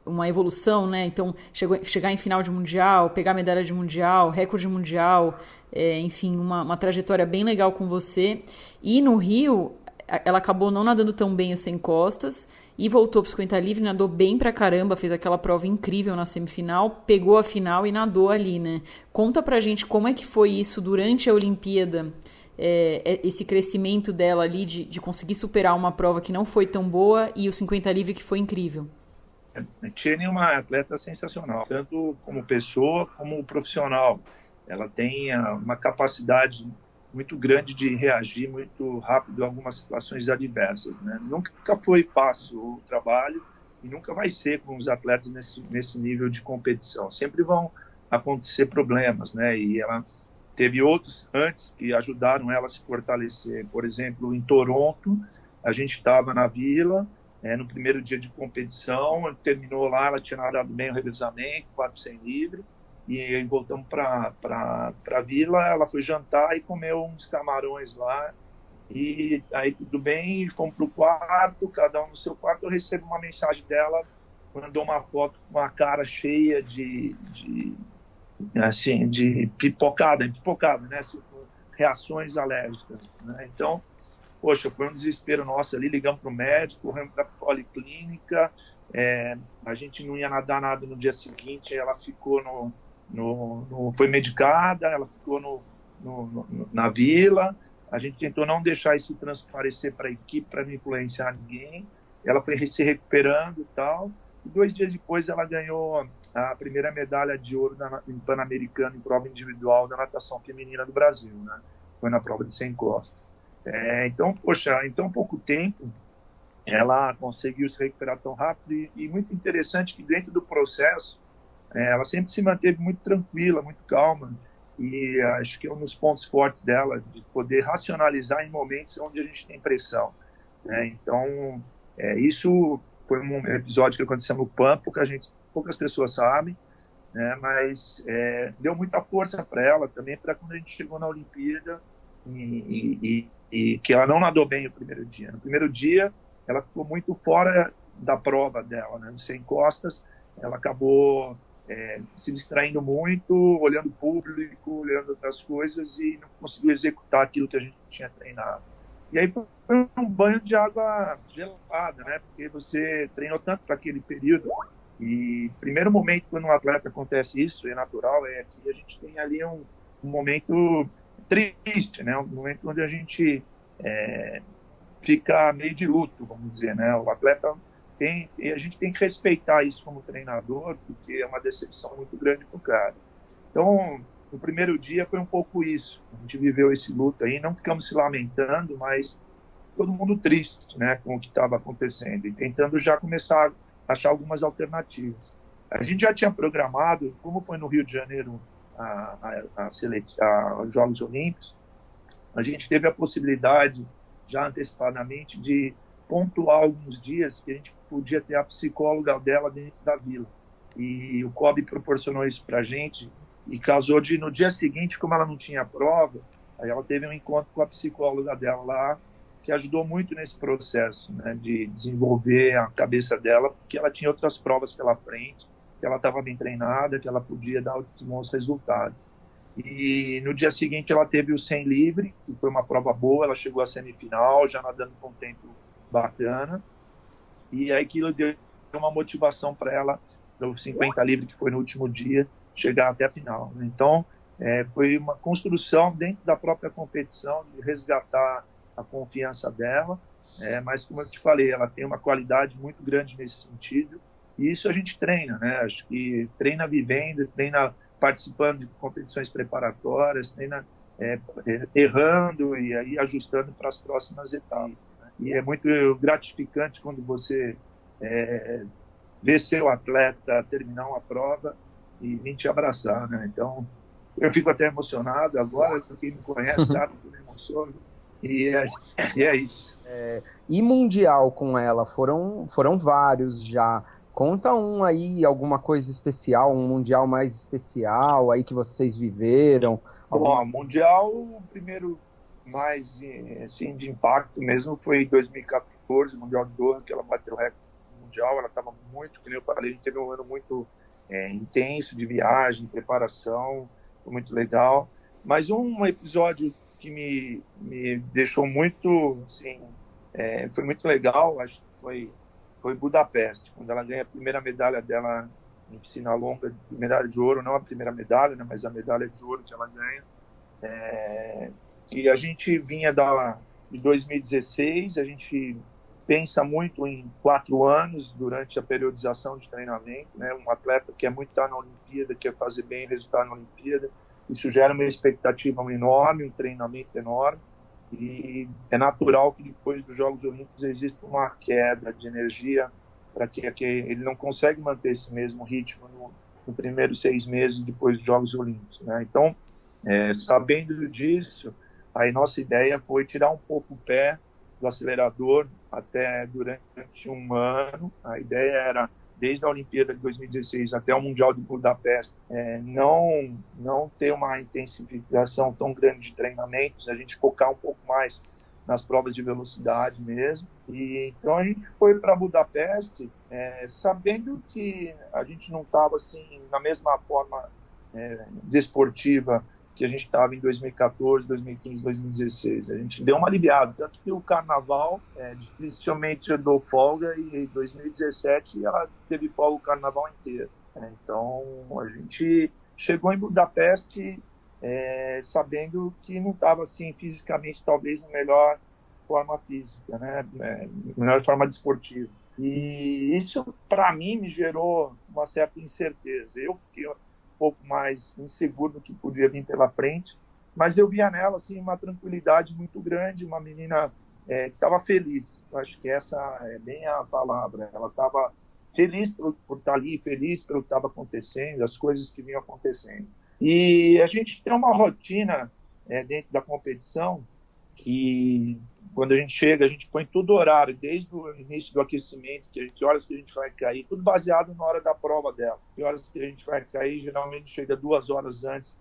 S1: uma evolução, né? Então, chegar em final de mundial, pegar medalha de mundial, recorde mundial, enfim, uma trajetória bem legal com você. E no Rio, ela acabou não nadando tão bem o 100 costas e voltou para o 50 livre, nadou bem pra caramba, fez aquela prova incrível na semifinal, pegou a final e nadou ali, né? Conta pra gente como é que foi isso durante a Olimpíada, esse crescimento dela ali de conseguir superar uma prova que não foi tão boa e o 50 livre que foi incrível.
S3: A Tiene é uma atleta sensacional, tanto como pessoa como profissional. Ela tem uma capacidade muito grande de reagir muito rápido a algumas situações adversas, né? Nunca foi fácil o trabalho e nunca vai ser com os atletas nesse nível de competição. Sempre vão acontecer problemas, né? E ela teve outros antes que ajudaram ela a se fortalecer. Por exemplo, em Toronto, a gente estava na Vila, no primeiro dia de competição, terminou lá, ela tinha nadado bem o revezamento, 400 livre, e voltamos para a Vila. Ela foi jantar e comeu uns camarões lá, E aí tudo bem, fomos pro quarto, cada um no seu quarto. Eu recebo uma mensagem dela, mandou uma foto com uma cara cheia assim, de pipocada, né? Assim, reações alérgicas, né? Então, poxa, foi um desespero nosso ali, ligamos para o médico, corremos para a policlínica, a gente não ia nadar nada no dia seguinte, ela ficou foi medicada, ela ficou na vila, a gente tentou não deixar isso transparecer para a equipe, para não influenciar ninguém, ela foi se recuperando e tal, e 2 dias depois ela ganhou a primeira medalha de ouro em Pan-Americano em prova individual da natação feminina do Brasil, né? Foi na prova de 100 costas. Então, poxa, em tão pouco tempo, ela conseguiu se recuperar tão rápido e muito interessante que dentro do processo, ela sempre se manteve muito tranquila, muito calma, e acho que é um dos pontos fortes dela, de poder racionalizar em momentos onde a gente tem pressão, né? Então, isso foi um episódio que aconteceu no PAN, poucas pessoas sabem, né? Mas deu muita força para ela também, para quando a gente chegou na Olimpíada, e que ela não nadou bem o primeiro dia. No primeiro dia, ela ficou muito fora da prova dela, né? Sem costas, ela acabou se distraindo muito, olhando o público, olhando outras coisas e não conseguiu executar aquilo que a gente tinha treinado. E aí foi um banho de água gelada, né? Porque você treinou tanto para aquele período. E primeiro momento quando um atleta acontece isso, é natural, é que a gente tem ali um momento triste, né? Um momento onde a gente fica meio de luto, vamos dizer, né? O atleta a gente tem que respeitar isso como treinador, porque é uma decepção muito grande para o cara. Então, no primeiro dia foi um pouco isso. A gente viveu esse luto aí, não ficamos se lamentando, mas todo mundo triste, né, com o que estava acontecendo e tentando já começar a achar algumas alternativas. A gente já tinha programado, como foi no Rio de Janeiro os Jogos Olímpicos, a gente teve a possibilidade, já antecipadamente, de pontuar alguns dias que a gente podia ter a psicóloga dela dentro da vila. E o COB proporcionou isso para a gente e casou de, no dia seguinte, como ela não tinha prova, aí ela teve um encontro com a psicóloga dela lá, que ajudou muito nesse processo, né, de desenvolver a cabeça dela, porque ela tinha outras provas pela frente, que ela estava bem treinada, que ela podia dar outros bons resultados. E no dia seguinte ela teve o 100 livre, que foi uma prova boa, ela chegou à semifinal, já nadando com um tempo bacana, e aí aquilo deu uma motivação para ela, no 50 livre, que foi no último dia, chegar até a final. Então, foi uma construção dentro da própria competição, de resgatar a confiança dela, mas como eu te falei, ela tem uma qualidade muito grande nesse sentido, e isso a gente treina, né? Acho que treina vivendo, treina participando de competições preparatórias, treina errando e aí ajustando para as próximas etapas. E é muito gratificante quando você vê seu atleta terminar uma prova e vir te abraçar, né? Então, eu fico até emocionado agora, quem me conhece sabe que eu me emociono, e é isso.
S2: E mundial com ela, foram vários já. Conta um aí, alguma coisa especial, um mundial mais especial aí que vocês viveram.
S3: Bom, mundial, o primeiro mais assim, de impacto mesmo foi em 2014, Mundial de Doha, que ela bateu o recorde mundial. Ela estava muito, como eu falei, a gente teve um ano muito intenso de viagem, preparação, foi muito legal. Mas um episódio que me deixou muito, assim, foi muito legal, acho que foi Budapeste, quando ela ganha a primeira medalha dela em piscina longa, medalha de ouro, não a primeira medalha, né, mas a medalha de ouro que ela ganha. E a gente vinha de 2016, a gente pensa muito em 4 anos durante a periodização de treinamento, né? Um atleta quer muito estar na Olimpíada, quer fazer bem resultado na Olimpíada, isso gera uma expectativa enorme, um treinamento enorme, e é natural que depois dos Jogos Olímpicos exista uma queda de energia, para que ele não consegue manter esse mesmo ritmo no primeiros 6 meses depois dos Jogos Olímpicos, né? Então, sabendo disso, aí nossa ideia foi tirar um pouco o pé do acelerador até durante um ano. A ideia era, desde a Olimpíada de 2016 até o Mundial de Budapeste, não ter uma intensificação tão grande de treinamentos, a gente focar um pouco mais nas provas de velocidade mesmo. E então a gente foi para Budapeste, sabendo que a gente não estava assim na mesma forma desportiva que a gente estava em 2014, 2015, 2016. A gente deu uma aliviada, tanto que o carnaval dificilmente eu dou folga, e em 2017 ela teve folga o carnaval inteiro. Então a gente chegou em Budapeste sabendo que não estava assim fisicamente, talvez na melhor forma física, né? Melhor forma desportiva. E isso para mim me gerou uma certa incerteza. Eu fiquei um pouco mais inseguro do que podia vir pela frente, mas eu via nela assim uma tranquilidade muito grande, uma menina que estava feliz. Eu acho que essa é bem a palavra. Ela estava feliz por estar ali, feliz pelo que estava acontecendo, as coisas que vinham acontecendo. E a gente tem uma rotina dentro da competição que, quando a gente chega, a gente põe tudo horário, desde o início do aquecimento, que horas que a gente vai cair, tudo baseado na hora da prova dela. Que horas que a gente vai cair, geralmente chega 2 horas antes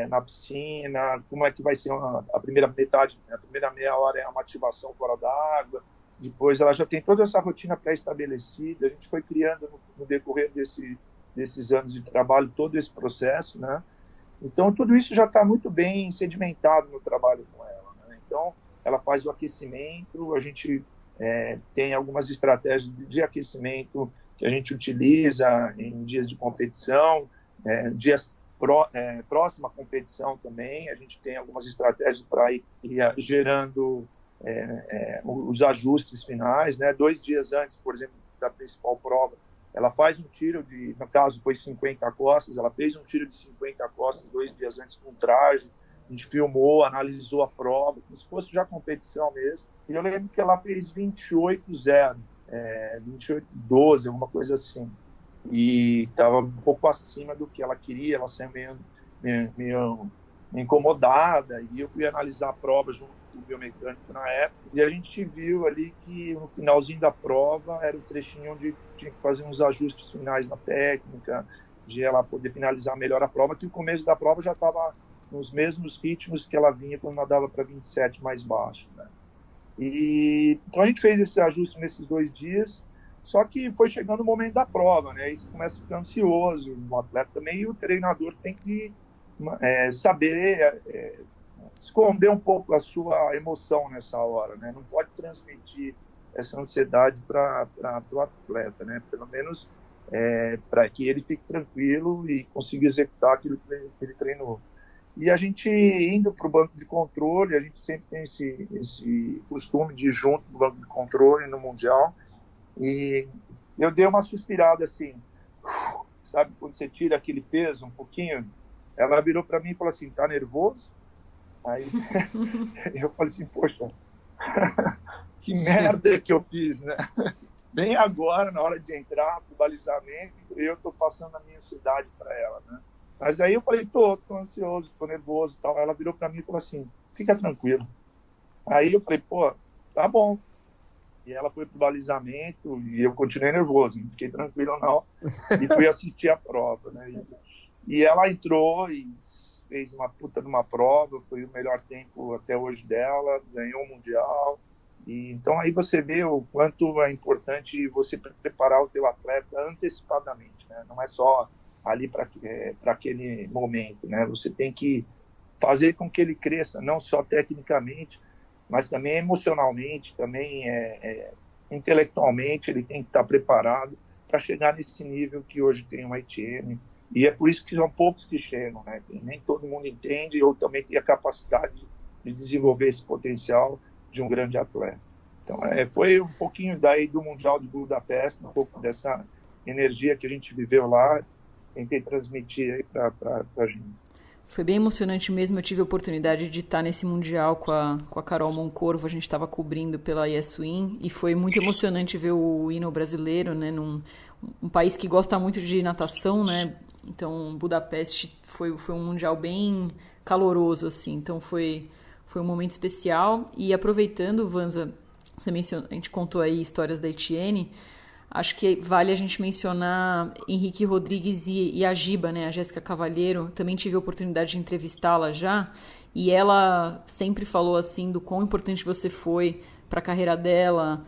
S3: na piscina, como é que vai ser a primeira metade, a primeira meia hora é uma ativação fora da água, depois ela já tem toda essa rotina pré-estabelecida, a gente foi criando no decorrer desses anos de trabalho todo esse processo, né? Então tudo isso já está muito bem sedimentado no trabalho com ela, né? Então ela faz o aquecimento, a gente tem algumas estratégias de aquecimento que a gente utiliza em dias de competição, dias próxima à competição também, a gente tem algumas estratégias para ir gerando os ajustes finais, né? 2 dias antes, por exemplo, da principal prova, ela faz um tiro no caso foi 50 costas, ela fez um tiro de 50 costas 2 dias antes com traje, a gente filmou, analisou a prova, como se fosse já competição mesmo, e eu lembro que ela fez 28,0, 28,12, alguma coisa assim, e estava um pouco acima do que ela queria, ela saiu meio incomodada, e eu fui analisar a prova junto com o biomecânico na época, e a gente viu ali que no finalzinho da prova era o trechinho onde tinha que fazer uns ajustes finais na técnica, de ela poder finalizar melhor a prova, que o começo da prova já estava nos mesmos ritmos que ela vinha quando nadava para 27 mais baixo, né? E então a gente fez esse ajuste nesses 2 dias, só que foi chegando o momento da prova, né? Isso começa a ficar ansioso, o atleta também, e o treinador tem que saber esconder um pouco a sua emoção nessa hora, né? Não pode transmitir essa ansiedade para o atleta, né? Pelo menos para que ele fique tranquilo e consiga executar aquilo que ele treinou. E a gente indo para o banco de controle, a gente sempre tem esse costume de ir junto do banco de controle no Mundial, e eu dei uma suspirada assim, sabe, quando você tira aquele peso um pouquinho. Ela virou para mim e falou assim, tá nervoso? Aí eu falei assim, poxa, que merda que eu fiz, né? Bem agora, na hora de entrar pro balizamento, eu tô passando a minha ansiedade para ela, né? Mas aí eu falei, tô ansioso, tô nervoso e tal. Ela virou para mim e falou assim, fica tranquilo. Aí eu falei, pô, tá bom. E ela foi pro balizamento e eu continuei nervoso, não fiquei tranquilo não. E fui assistir a prova, né? E ela entrou e fez uma puta de uma prova, foi o melhor tempo até hoje dela, ganhou o Mundial. E então aí você vê o quanto é importante você preparar o teu atleta antecipadamente, né? Não é só ali para aquele momento, né? Você tem que fazer com que ele cresça, não só tecnicamente, mas também emocionalmente, também intelectualmente, ele tem que estar preparado para chegar nesse nível que hoje tem o Etienne. E é por isso que são poucos que chegam, né? Nem todo mundo entende ou também tem a capacidade de desenvolver esse potencial de um grande atleta. Então, foi um pouquinho daí do Mundial de Budapeste, um pouco dessa energia que a gente viveu lá, tentei transmitir aí para a gente.
S1: Foi bem emocionante mesmo, eu tive a oportunidade de estar nesse Mundial com a Carol Moncorvo, a gente estava cobrindo pela YesWin, e foi muito emocionante ver o hino brasileiro, né, um país que gosta muito de natação, né, então Budapeste foi um Mundial bem caloroso, assim, então foi um momento especial. E aproveitando, Vanza, você mencionou, a gente contou aí histórias da Etienne, Acho que vale a gente mencionar Henrique Rodrigues e a Giba, né? A Jéssica Cavalheiro. Também tive a oportunidade de entrevistá-la já. E ela sempre falou assim do quão importante você foi para a carreira dela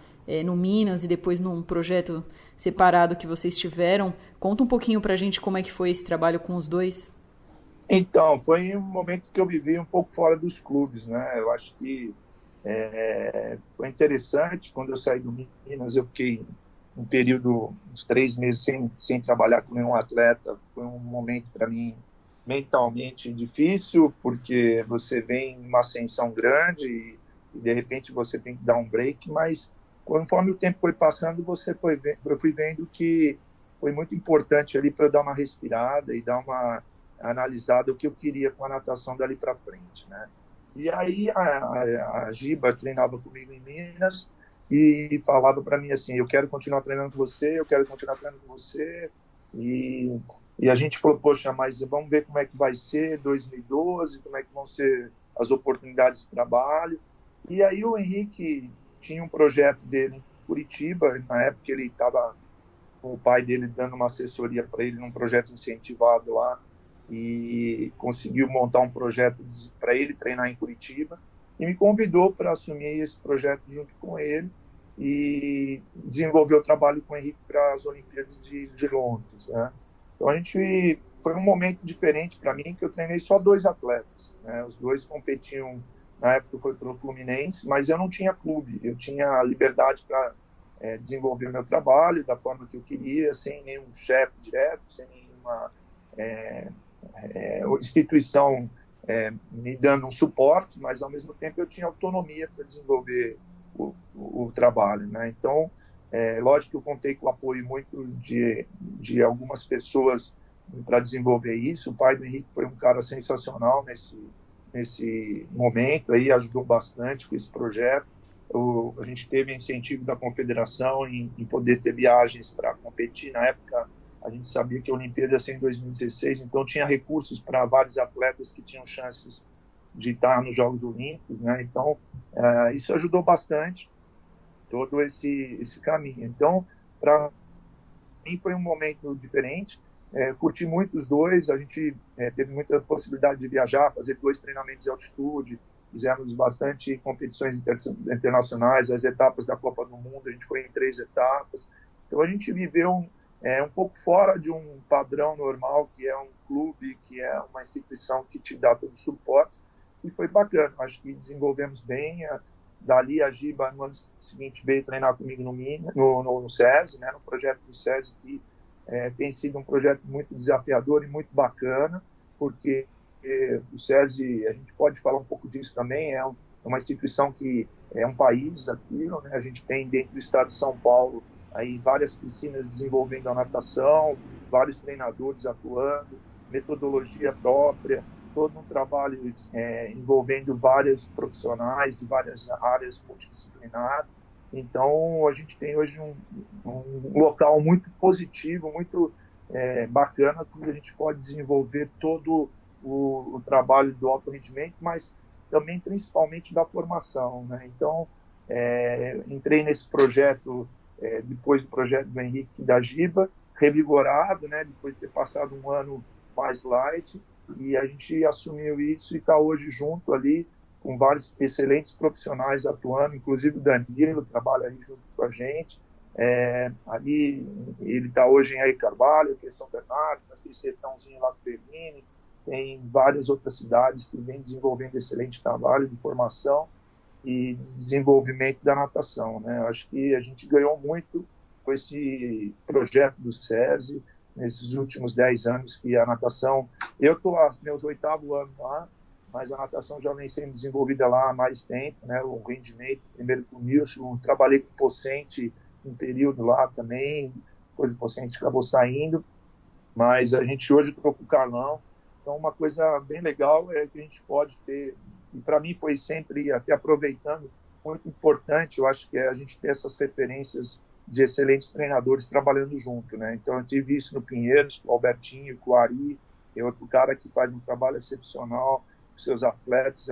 S1: no Minas e depois num projeto separado que vocês tiveram. Conta um pouquinho pra gente como é que foi esse trabalho com os dois.
S3: Então, foi um momento que eu vivi um pouco fora dos clubes, né? Eu acho que foi interessante. Quando eu saí do Minas, eu fiquei um período, uns 3 meses sem trabalhar com nenhum atleta. Foi um momento para mim mentalmente difícil, porque você vem em uma ascensão grande e de repente você tem que dar um break, mas conforme o tempo foi passando, eu fui vendo que foi muito importante ali para eu dar uma respirada e dar uma analisada o que eu queria com a natação dali para frente, né? E aí a Giba treinava comigo em Minas e falava para mim assim, eu quero continuar treinando com você, eu quero continuar treinando com você. E a gente falou, poxa, mas vamos ver como é que vai ser 2012, como é que vão ser as oportunidades de trabalho. E aí o Henrique tinha um projeto dele em Curitiba, na época ele estava com o pai dele dando uma assessoria para ele num projeto incentivado lá, e conseguiu montar um projeto para ele treinar em Curitiba e me convidou para assumir esse projeto junto com ele e desenvolver o trabalho com o Henrique para as Olimpíadas de Londres, né? Então foi um momento diferente para mim, que eu treinei só 2 atletas, né? Os 2 competiam, na época foi pelo Fluminense, mas eu não tinha clube, eu tinha liberdade para desenvolver meu trabalho da forma que eu queria, sem nenhum chefe direto, sem nenhuma instituição me dando um suporte, mas ao mesmo tempo eu tinha autonomia para desenvolver o trabalho, né? Então, lógico que eu contei com o apoio muito de algumas pessoas para desenvolver isso. O pai do Henrique foi um cara sensacional nesse momento, aí ajudou bastante com esse projeto. A gente teve incentivo da confederação em poder ter viagens para competir. Na época, a gente sabia que a Olimpíada ia ser em 2016, então tinha recursos para vários atletas que tinham chances de estar nos Jogos Olímpicos, né? Então, isso ajudou bastante todo esse caminho. Então, para mim foi um momento diferente. Curti muito os 2, a gente teve muita possibilidade de viajar, fazer 2 treinamentos de altitude, fizemos bastante competições internacionais, as etapas da Copa do Mundo, a gente foi em 3 etapas. Então, a gente viveu um pouco fora de um padrão normal, que é um clube, que é uma instituição que te dá todo o suporte, e foi bacana. Acho que desenvolvemos bem. Dali a Giba, no ano seguinte, veio treinar comigo no SESI, né, no projeto do SESI, que tem sido um projeto muito desafiador e muito bacana, porque o SESI, a gente pode falar um pouco disso também, é uma instituição que é um país, aquilo, né? A gente tem dentro do estado de São Paulo aí várias piscinas desenvolvendo a natação, vários treinadores atuando, metodologia própria, todo um trabalho envolvendo vários profissionais de várias áreas multidisciplinares. Então, a gente tem hoje um local muito positivo, muito bacana, onde a gente pode desenvolver todo o trabalho do alto rendimento, mas também, principalmente, da formação, né? Então, entrei nesse projeto depois do projeto do Henrique e da Giba, revigorado, né? Depois de ter passado um ano mais light, e a gente assumiu isso e está hoje junto ali com vários excelentes profissionais atuando, inclusive o Danilo trabalha aí junto com a gente. Ali ele está hoje em Aí Carvalho, que é São Bernardo, nós temos Sertãozinho lá do Berlim, tem várias outras cidades que vêm desenvolvendo excelente trabalho de formação e de desenvolvimento da natação, né? Acho que a gente ganhou muito com esse projeto do SESI nesses últimos 10 anos, que a natação... Eu estou aos meus 8º ano lá, mas a natação já vem sendo desenvolvida lá há mais tempo, né? O rendimento, primeiro com o Nilson, trabalhei com o Pocente um período lá também, depois o Pocente acabou saindo, mas a gente hoje trocou com o Carlão. Então, uma coisa bem legal é que a gente pode ter, e para mim foi sempre, até aproveitando, muito importante, eu acho que é a gente ter essas referências de excelentes treinadores trabalhando junto, né? Então, eu tive isso no Pinheiros, com o Albertinho, com o Ari, é outro cara que faz um trabalho excepcional com seus atletas,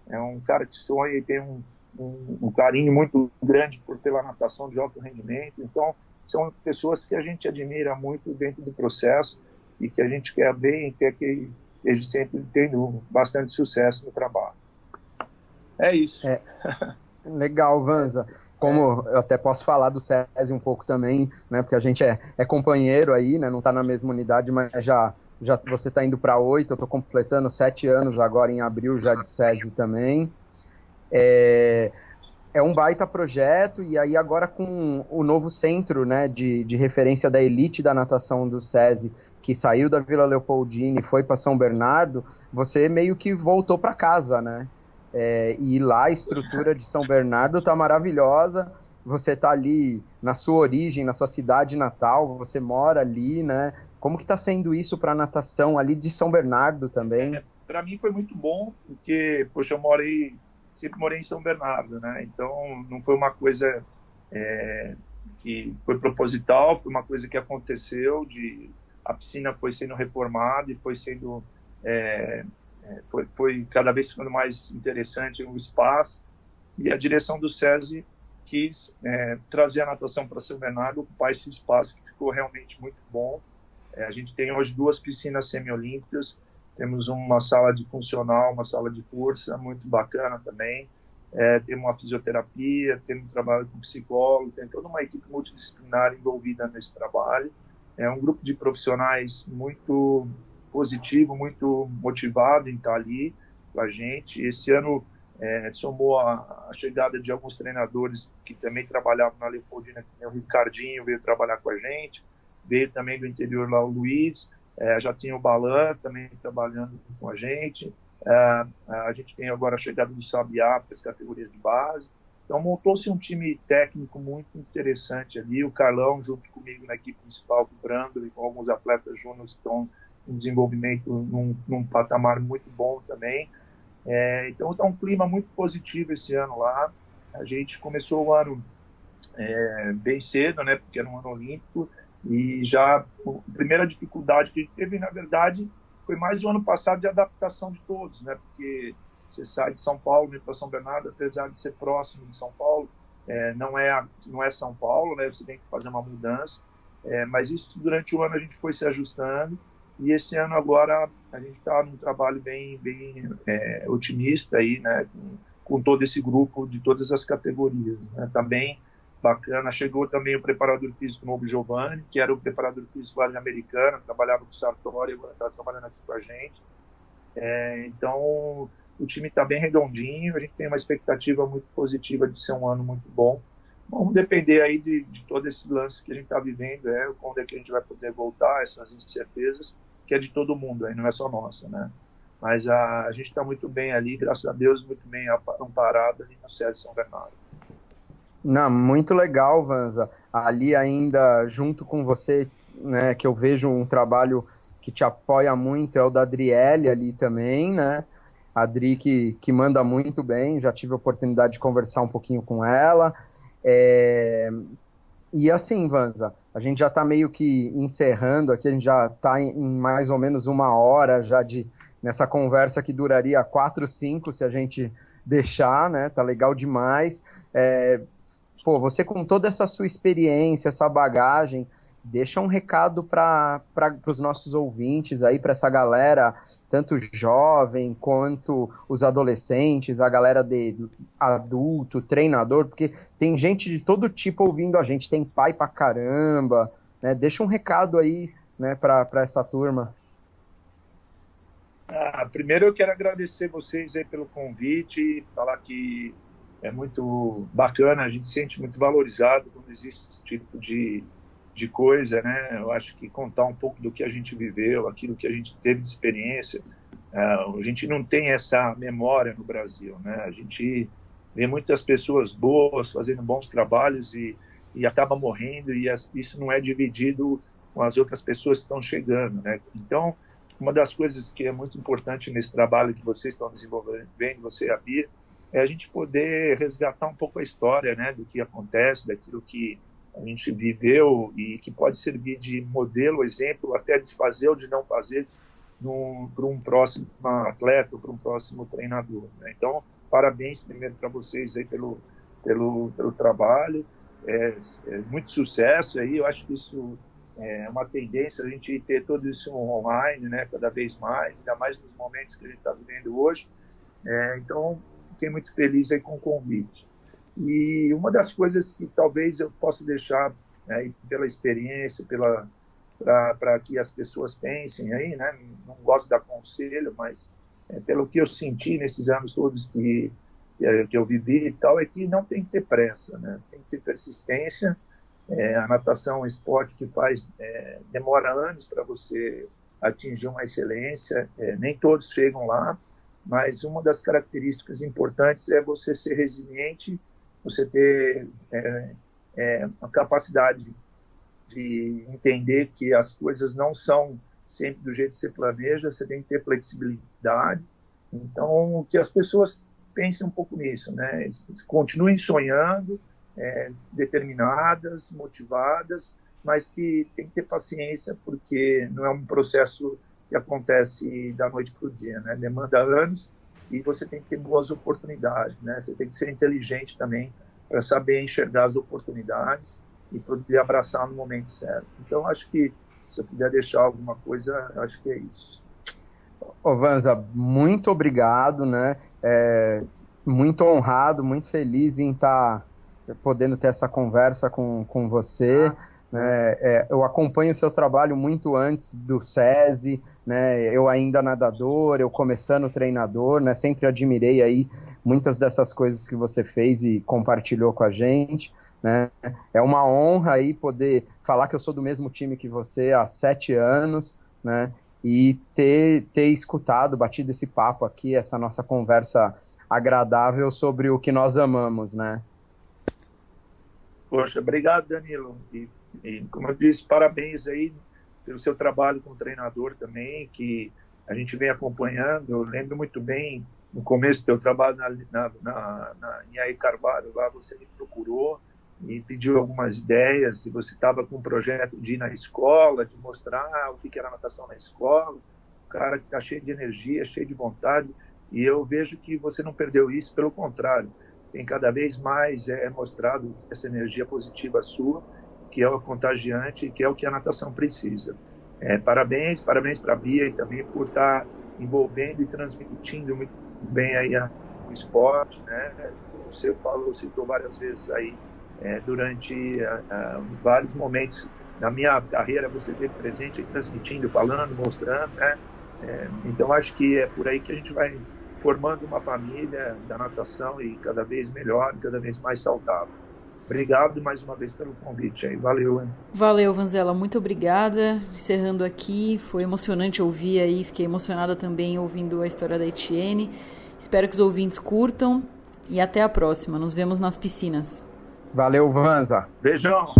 S3: é um cara que sonha e tem um carinho muito grande pela natação de alto rendimento. Então, são pessoas que a gente admira muito dentro do processo e que a gente quer bem, quer que eles sempre tendo bastante sucesso no trabalho. É isso.
S2: Legal, Vanza. Como eu até posso falar do SESI um pouco também, né? Porque a gente é companheiro aí, né? Não está na mesma unidade, mas já você está indo para 8, eu estou completando 7 anos agora em abril já de SESI também. É um baita projeto, e aí agora com o novo centro, né, de referência da elite da natação do SESI, que saiu da Vila Leopoldina e foi para São Bernardo, você meio que voltou para casa, né? E lá a estrutura de São Bernardo tá maravilhosa, você tá ali na sua origem, na sua cidade natal, você mora ali, né? Como que tá sendo isso para a natação ali de São Bernardo também?
S3: Para mim foi muito bom, porque, poxa, sempre morei em São Bernardo, né? Então não foi uma coisa que foi proposital, foi uma coisa que aconteceu, a piscina foi sendo reformada e foi sendo foi cada vez ficando mais interessante o espaço, e a direção do SESI quis trazer a natação para São Bernardo, ocupar esse espaço que ficou realmente muito bom. A gente tem hoje 2 piscinas semiolímpicas, temos uma sala de funcional, uma sala de força muito bacana também, temos uma fisioterapia, temos um trabalho com psicólogo, tem toda uma equipe multidisciplinar envolvida nesse trabalho. É um grupo de profissionais muito positivo, muito motivado em estar ali com a gente. Esse ano somou a chegada de alguns treinadores que também trabalhavam na Leopoldina, o Ricardinho veio trabalhar com a gente, veio também do interior lá o Luiz, já tinha o Balan também trabalhando com a gente. A gente tem agora a chegada do Sabiá para as categorias de base. Então montou-se um time técnico muito interessante ali, o Carlão junto comigo na equipe principal, com o Brando e com alguns atletas júniores que estão em desenvolvimento num patamar muito bom também. Então está um clima muito positivo esse ano lá. A gente começou o ano bem cedo, né, porque era um ano olímpico, e já a primeira dificuldade que a gente teve, na verdade, foi mais o ano passado de adaptação de todos, né, porque você sai de São Paulo e para São Bernardo, apesar de ser próximo de São Paulo, não é São Paulo, né, você tem que fazer uma mudança, mas isso durante o ano a gente foi se ajustando. E esse ano agora a gente está num trabalho bem otimista aí, né, com todo esse grupo de todas as categorias, né, tá bem bacana. Chegou também o preparador físico novo, Giovanni, que era o preparador físico lá de Americana, trabalhava com o Sartori, agora está trabalhando aqui com a gente. Então o time está bem redondinho, a gente tem uma expectativa muito positiva de ser um ano muito bom. Vamos depender aí de todo esse lance que a gente está vivendo, quando é que a gente vai poder voltar, essas incertezas, que é de todo mundo, aí não é só nossa, né? Mas a gente está muito bem ali, graças a Deus, muito bem amparado ali no SESI São Bernardo.
S2: Não, muito legal, Vanza. Ali ainda, junto com você, né, que eu vejo um trabalho que te apoia muito, é o da Adriele ali também, né? A Adri que manda muito bem, já tive a oportunidade de conversar um pouquinho com ela. E assim, Vanza, a gente já está meio que encerrando aqui, a gente já está em mais ou menos 1 hora já nessa conversa que duraria 4, 5 se a gente deixar, né? Tá legal demais. Você com toda essa sua experiência, essa bagagem, deixa um recado para os nossos ouvintes aí, para essa galera, tanto jovem quanto os adolescentes, a galera de adulto, treinador, porque tem gente de todo tipo ouvindo a gente, tem pai pra caramba, né? Deixa um recado aí, né, para essa turma.
S3: Primeiro eu quero agradecer vocês aí pelo convite, falar que é muito bacana, a gente se sente muito valorizado quando existe esse tipo de coisa, né? Eu acho que contar um pouco do que a gente viveu, aquilo que a gente teve de experiência. A gente não tem essa memória no Brasil, né? A gente vê muitas pessoas boas fazendo bons trabalhos e acaba morrendo, e isso não é dividido com as outras pessoas que estão chegando, né? Então, uma das coisas que é muito importante nesse trabalho que vocês estão desenvolvendo, você e a Bia, é a gente poder resgatar um pouco a história, né, do que acontece, daquilo que a gente viveu e que pode servir de modelo, exemplo, até de fazer ou de não fazer para um próximo atleta ou para um próximo treinador, né? Então, parabéns primeiro para vocês aí pelo trabalho. muito sucesso aí. Eu acho que isso é uma tendência, a gente ter tudo isso online, né, cada vez mais, ainda mais nos momentos que a gente está vivendo hoje. Então, fiquei muito feliz aí com o convite. E uma das coisas que talvez eu possa deixar, né, pela experiência, para que as pessoas pensem aí, né, não gosto de dar conselho, mas pelo que eu senti nesses anos todos que eu vivi e tal, é que não tem que ter pressa, né, tem que ter persistência. A natação é um esporte que demora anos para você atingir uma excelência, nem todos chegam lá, mas uma das características importantes é você ser resiliente, você ter a capacidade de entender que as coisas não são sempre do jeito que você planeja, você tem que ter flexibilidade. Então, que as pessoas pensem um pouco nisso, né? Continuem sonhando, determinadas, motivadas, mas que tem que ter paciência, porque não é um processo que acontece da noite para o dia, né? Demanda anos e você tem que ter boas oportunidades, né? Você tem que ser inteligente também para saber enxergar as oportunidades e poder abraçar no momento certo. Então, acho que se eu puder deixar alguma coisa, acho que é isso.
S2: Ô, Vanza, muito obrigado, né? Muito honrado, muito feliz em estar podendo ter essa conversa com você. Eu acompanho o seu trabalho muito antes do SESI, né? Eu ainda nadador, eu começando treinador, né? Sempre admirei aí muitas dessas coisas que você fez e compartilhou com a gente, né? É uma honra aí poder falar que eu sou do mesmo time que você há 7 anos, né? E ter escutado, batido esse papo aqui, essa nossa conversa agradável sobre o que nós amamos, né?
S3: Poxa, obrigado, Danilo. E como eu disse, parabéns aí pelo seu trabalho como treinador também, que a gente vem acompanhando. Eu lembro muito bem, no começo do teu trabalho em Aí Carvalho, lá você me procurou e pediu algumas ideias, e você estava com um projeto de ir na escola, de mostrar o que era natação na escola. O cara que está cheio de energia, cheio de vontade, e eu vejo que você não perdeu isso, pelo contrário, tem cada vez mais mostrado essa energia positiva sua, que é o contagiante, que é o que a natação precisa. Parabéns para a Bia e também por estar envolvendo e transmitindo muito bem aí o esporte, né? Você citou várias vezes aí, durante vários momentos da minha carreira, você esteve presente, transmitindo, falando, mostrando, né? Então, acho que é por aí que a gente vai formando uma família da natação e cada vez melhor, cada vez mais saudável. Obrigado mais uma vez pelo convite aí. Valeu, hein?
S1: Valeu, Vanzella. Muito obrigada. Encerrando aqui, foi emocionante ouvir aí, fiquei emocionada também ouvindo a história da Etienne. Espero que os ouvintes curtam e até a próxima. Nos vemos nas piscinas.
S2: Valeu, Vanza.
S3: Beijão.